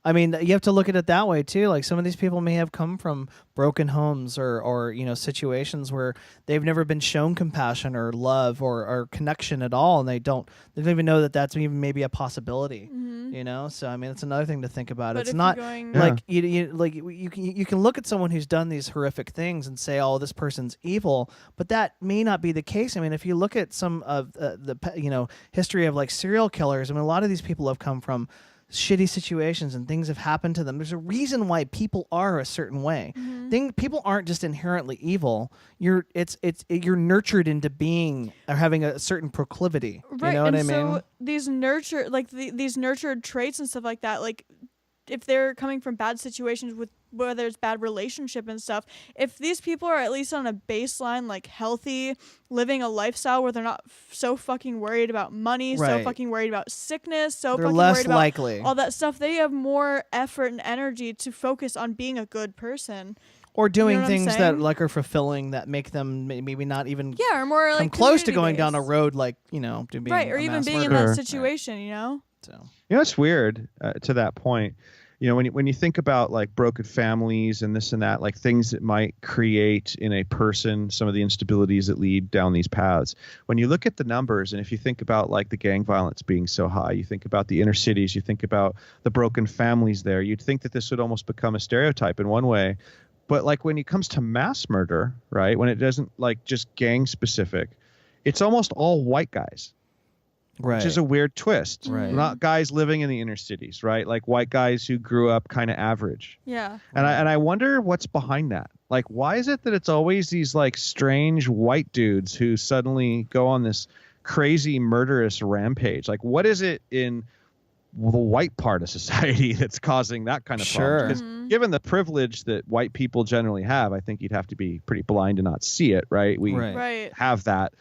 I mean, you have to look at it that way too. Like some of these people may have come from broken homes or situations where they've never been shown compassion or love or connection at all, and they don't even know that that's even maybe a possibility. You know, so I mean, it's another thing to think about. But It's if not you're going- like you can look at someone who's done these horrific things and say, "Oh, this person's evil," but that may not be the case. I mean, if you look at some of the history of like serial killers, I mean, a lot of these people have come from shitty situations and things have happened to them. There's a reason why people are a certain way. People aren't just inherently evil. You're nurtured into being or having a certain proclivity. Right, You know what and I mean? so these these nurtured traits and stuff like that, like if they're coming from bad situations with whether it's bad relationship and stuff, if these people are at least on a baseline, like healthy, living a lifestyle where they're not so fucking worried about money, so Right. fucking worried about sickness, so They're fucking less worried about likely. all that stuff, they have more effort and energy to focus on being a good person. Or doing what I'm things that saying? like are fulfilling that make them maybe not even Yeah, or more come like close to going down a community-based. road like to being Right, or a even mass being in murderer. that situation, you know? So You know, it's weird to that point. You know, when you think about like broken families and this and that, like things that might create in a person some of the instabilities that lead down these paths. When you look at the numbers, and if you think about like the gang violence being so high, you think about the inner cities, you think about the broken families there, you'd think that this would almost become a stereotype in one way. But like when it comes to mass murder, right, when it doesn't like just gang specific, it's almost all white guys. Right. Which is a weird twist. Right. Not guys living in the inner cities, right? Like white guys who grew up kind of average. Yeah. And I wonder what's behind that. Like, why is it that it's always these like strange white dudes who suddenly go on this crazy murderous rampage? Like, what is it in the white part of society that's causing that kind of Sure. problem? Because given the privilege that white people generally have, I think you'd have to be pretty blind to not see it, right? We Right. have that.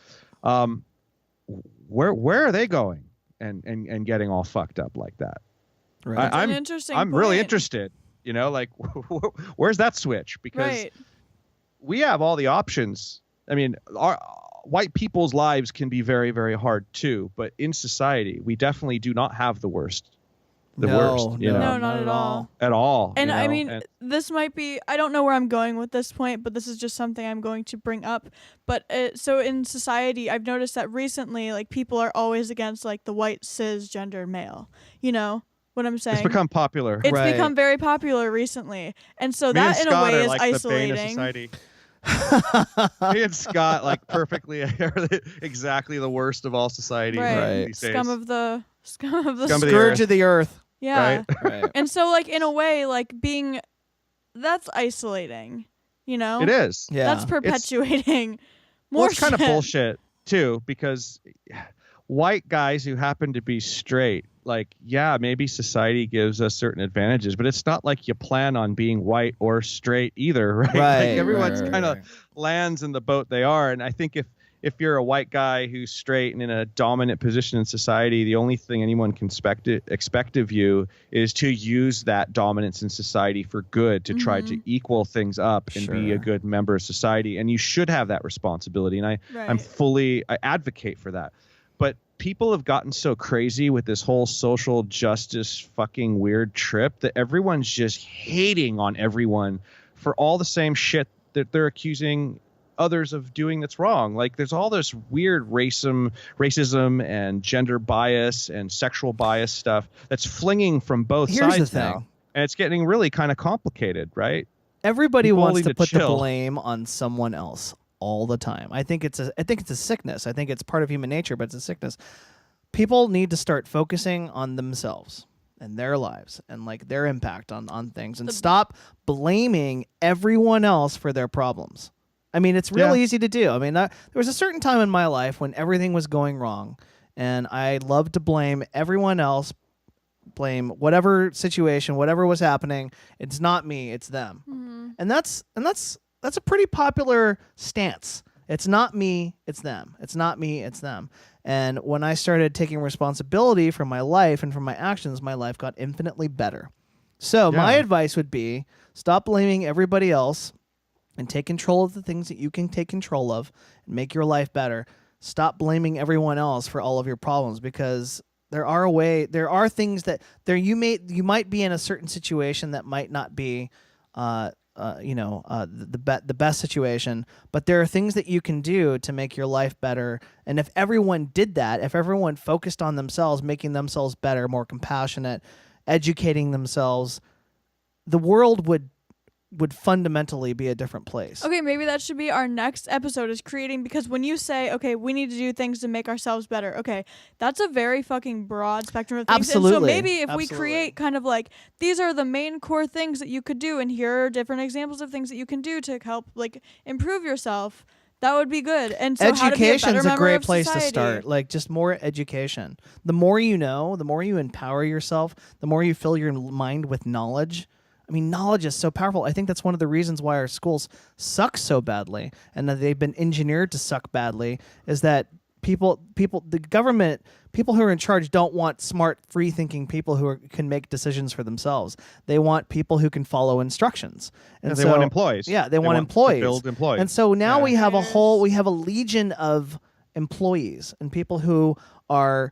Where are they going and getting all fucked up like that? Right. That's an interesting I'm really point. interested. You know, like where's that switch? Because Right. we have all the options. I mean, our white people's lives can be very, very hard too. But in society, we definitely do not have the worst. You know, No, not at all. at all. And you I know? mean, And- this might be, I don't know where I'm going with this point, but this is just something I'm going to bring up. But so in society, I've noticed that recently, like, people are always against, like, the white cisgender male. You know what I'm saying? it's become popular. It's become very popular recently. And so Me and that, in a Scott way, are is like the bane of isolating. society. Me and Scott like perfectly exactly the worst of all society Right. these days. Scum of the Scum of the Scourge earth. of the earth. Yeah. Right. And so, like, in a way, like, that's isolating, you know? It is. Yeah. That's perpetuating more Well, it's kind of shit. bullshit too, because white guys who happen to be straight, like, yeah, maybe society gives us certain advantages, but it's not like you plan on being white or straight either, right? Right, Like everyone's right, kind of right. lands in the boat they are, and I think if you're a white guy who's straight and in a dominant position in society, the only thing anyone can expect of you is to use that dominance in society for good, to try to equal things up and be a Sure. good member of society. And you should have that responsibility. And I advocate for that. But people have gotten so crazy with this whole social justice fucking weird trip that everyone's just hating on everyone for all the same shit that they're accusing others of doing that's wrong. Like there's all this weird racism and gender bias and sexual bias stuff that's flinging from both Here's sides the thing. now. And it's getting really kind of complicated, right? Everybody People wants need to to put the chill. blame on someone else all the time. I think it's a sickness. I think it's part of human nature, but it's a sickness. People need to start focusing on themselves and their lives and like their impact on things and stop blaming everyone else for their problems. I mean, it's real easy to do. I mean, there was a certain time in my life when everything was going wrong, and I loved to blame everyone else, blame whatever situation, whatever was happening. It's not me, it's them. And that's a pretty popular stance. It's not me, it's them. It's not me, it's them. And when I started taking responsibility for my life and for my actions, my life got infinitely better. So my advice would be stop blaming everybody else and take control of the things that you can take control of and make your life better. Stop blaming everyone else for all of your problems, because there are things that you might be in a certain situation that might not be the best situation, but there are things that you can do to make your life better. And if everyone did that, if everyone focused on themselves, making themselves better, more compassionate, educating themselves, the world would fundamentally be a different place. Okay, maybe that should be our next episode, is creating, because when you say, okay, we need to do things to make ourselves better, okay, that's a very fucking broad spectrum of things. Absolutely. And so maybe if we create kind of like, these are the main core things that you could do, and here are different examples of things that you can do to help like improve yourself, that would be good. And so education's a great place society. to start. Like, just more education. The more you know, the more you empower yourself, the more you fill your mind with knowledge. I mean, knowledge is so powerful. I think that's one of the reasons why our schools suck so badly, and that they've been engineered to suck badly, is that the government, people who are in charge don't want smart, free-thinking people who can make decisions for themselves. They want people who can follow instructions. And they want employees. Yeah, they want employees. To build employees. And so now we have a legion of employees and people who are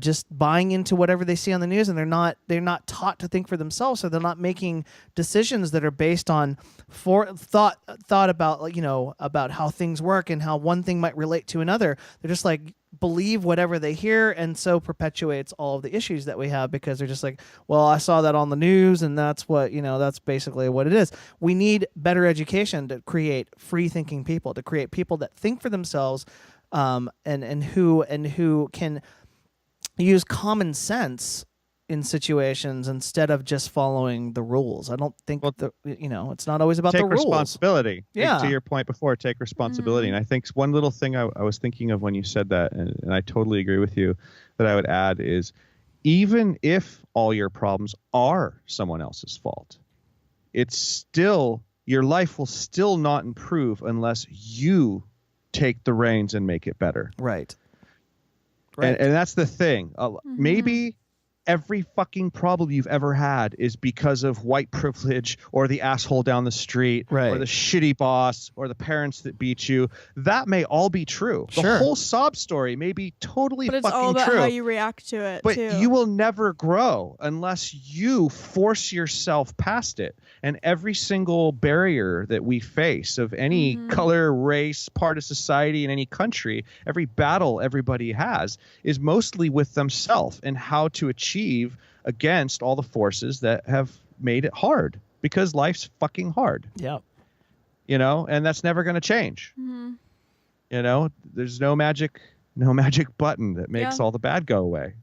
just buying into whatever they see on the news, and they're not taught to think for themselves, so they're not making decisions that are based on thought about about how things work and how one thing might relate to another. They're just like believe whatever they hear, and so perpetuates all of the issues that we have, because they're just like, well, I saw that on the news, and that's what that's basically what it is. We need better education to create free thinking people, to create people that think for themselves, and who can use common sense in situations instead of just following the rules. I don't think it's not always about the rules. Take responsibility. Yeah. To your point before, take responsibility. And I think one little thing I was thinking of when you said that, and I totally agree with you, that I would add is, even if all your problems are someone else's fault, it's still, your life will still not improve unless you take the reins and make it better. Right. And that's the thing. Maybe every fucking problem you've ever had is because of white privilege, or the asshole down the street, or the shitty boss, or the parents that beat you. That may all be true. Sure. The whole sob story may be totally fucking true. But it's all about how you react to it, but too. you will never grow unless you force yourself past it. And every single barrier that we face, of any color, race, part of society in any country, every battle everybody has, is mostly with themselves and how to achieve against all the forces that have made it hard, because life's fucking hard. Yeah. And that's never going to change. There's no magic button that makes all the bad go away.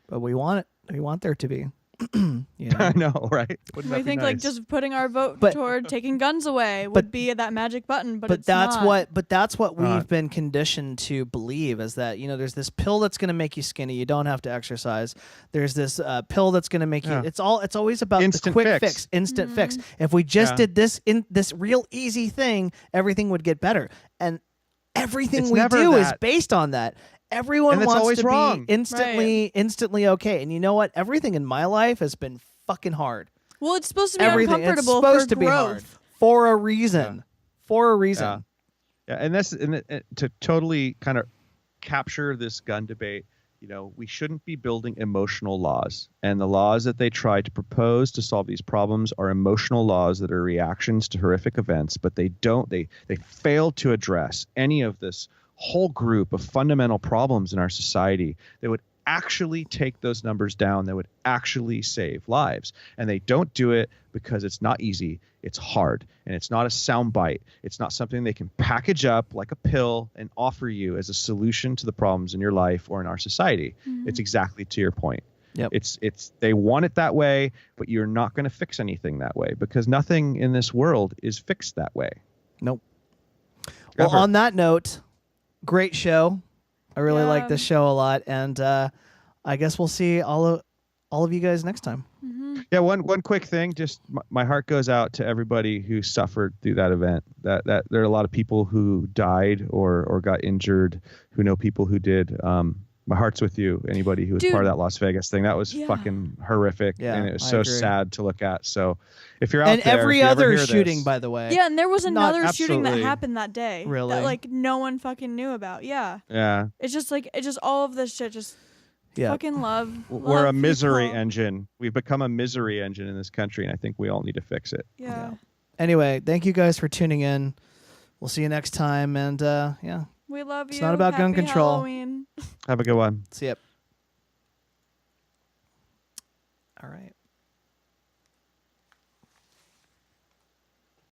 But we want it. We want there to be. I know, right? Wouldn't we that be think nice? like just putting our vote toward taking guns away would be that magic button, but it's that's not. That's what we've been conditioned to believe, is that there's this pill that's going to make you skinny, you don't have to exercise. There's this pill that's going to make you. It's always about Instant the quick fix. instant fix. If we just did this real easy thing, everything would get better. And everything we do is based on that. Everyone wants to be instantly okay. And you know what? Everything in my life has been fucking hard. Well, it's supposed to be Everything. uncomfortable It's supposed for to be growth. hard for a reason. For a reason. Yeah, and to totally kind of capture this gun debate, we shouldn't be building emotional laws. And the laws that they try to propose to solve these problems are emotional laws that are reactions to horrific events, but they fail to address any of this whole group of fundamental problems in our society that would actually take those numbers down, that would actually save lives. And they don't do it because it's not easy, it's hard, and it's not a soundbite. It's not something they can package up like a pill and offer you as a solution to the problems in your life or in our society. It's exactly to your point. Yep. It's they want it that way, but you're not going to fix anything that way, because nothing in this world is fixed that way. Nope. Well, on that note, great show. I really like this show a lot, and I guess we'll see all of you guys next time. Yeah, one quick thing. Just my heart goes out to everybody who suffered through that event. That there are a lot of people who died or got injured, who know people who did. My heart's with you. Anybody who was part of that Las Vegas thing, that was fucking horrific, and it was so sad to look at. So if you're out and there, every other shooting, by the way. Yeah, and there was another shooting that happened that day. Really? That like no one fucking knew about. Yeah. Yeah. It's just all of this shit just fucking love. We're a misery engine. We've become a misery engine in this country, and I think we all need to fix it. Yeah. Anyway, thank you guys for tuning in. We'll see you next time. And yeah, We love you. It's not about gun Happy control. Halloween. Have a good one. see ya. All right.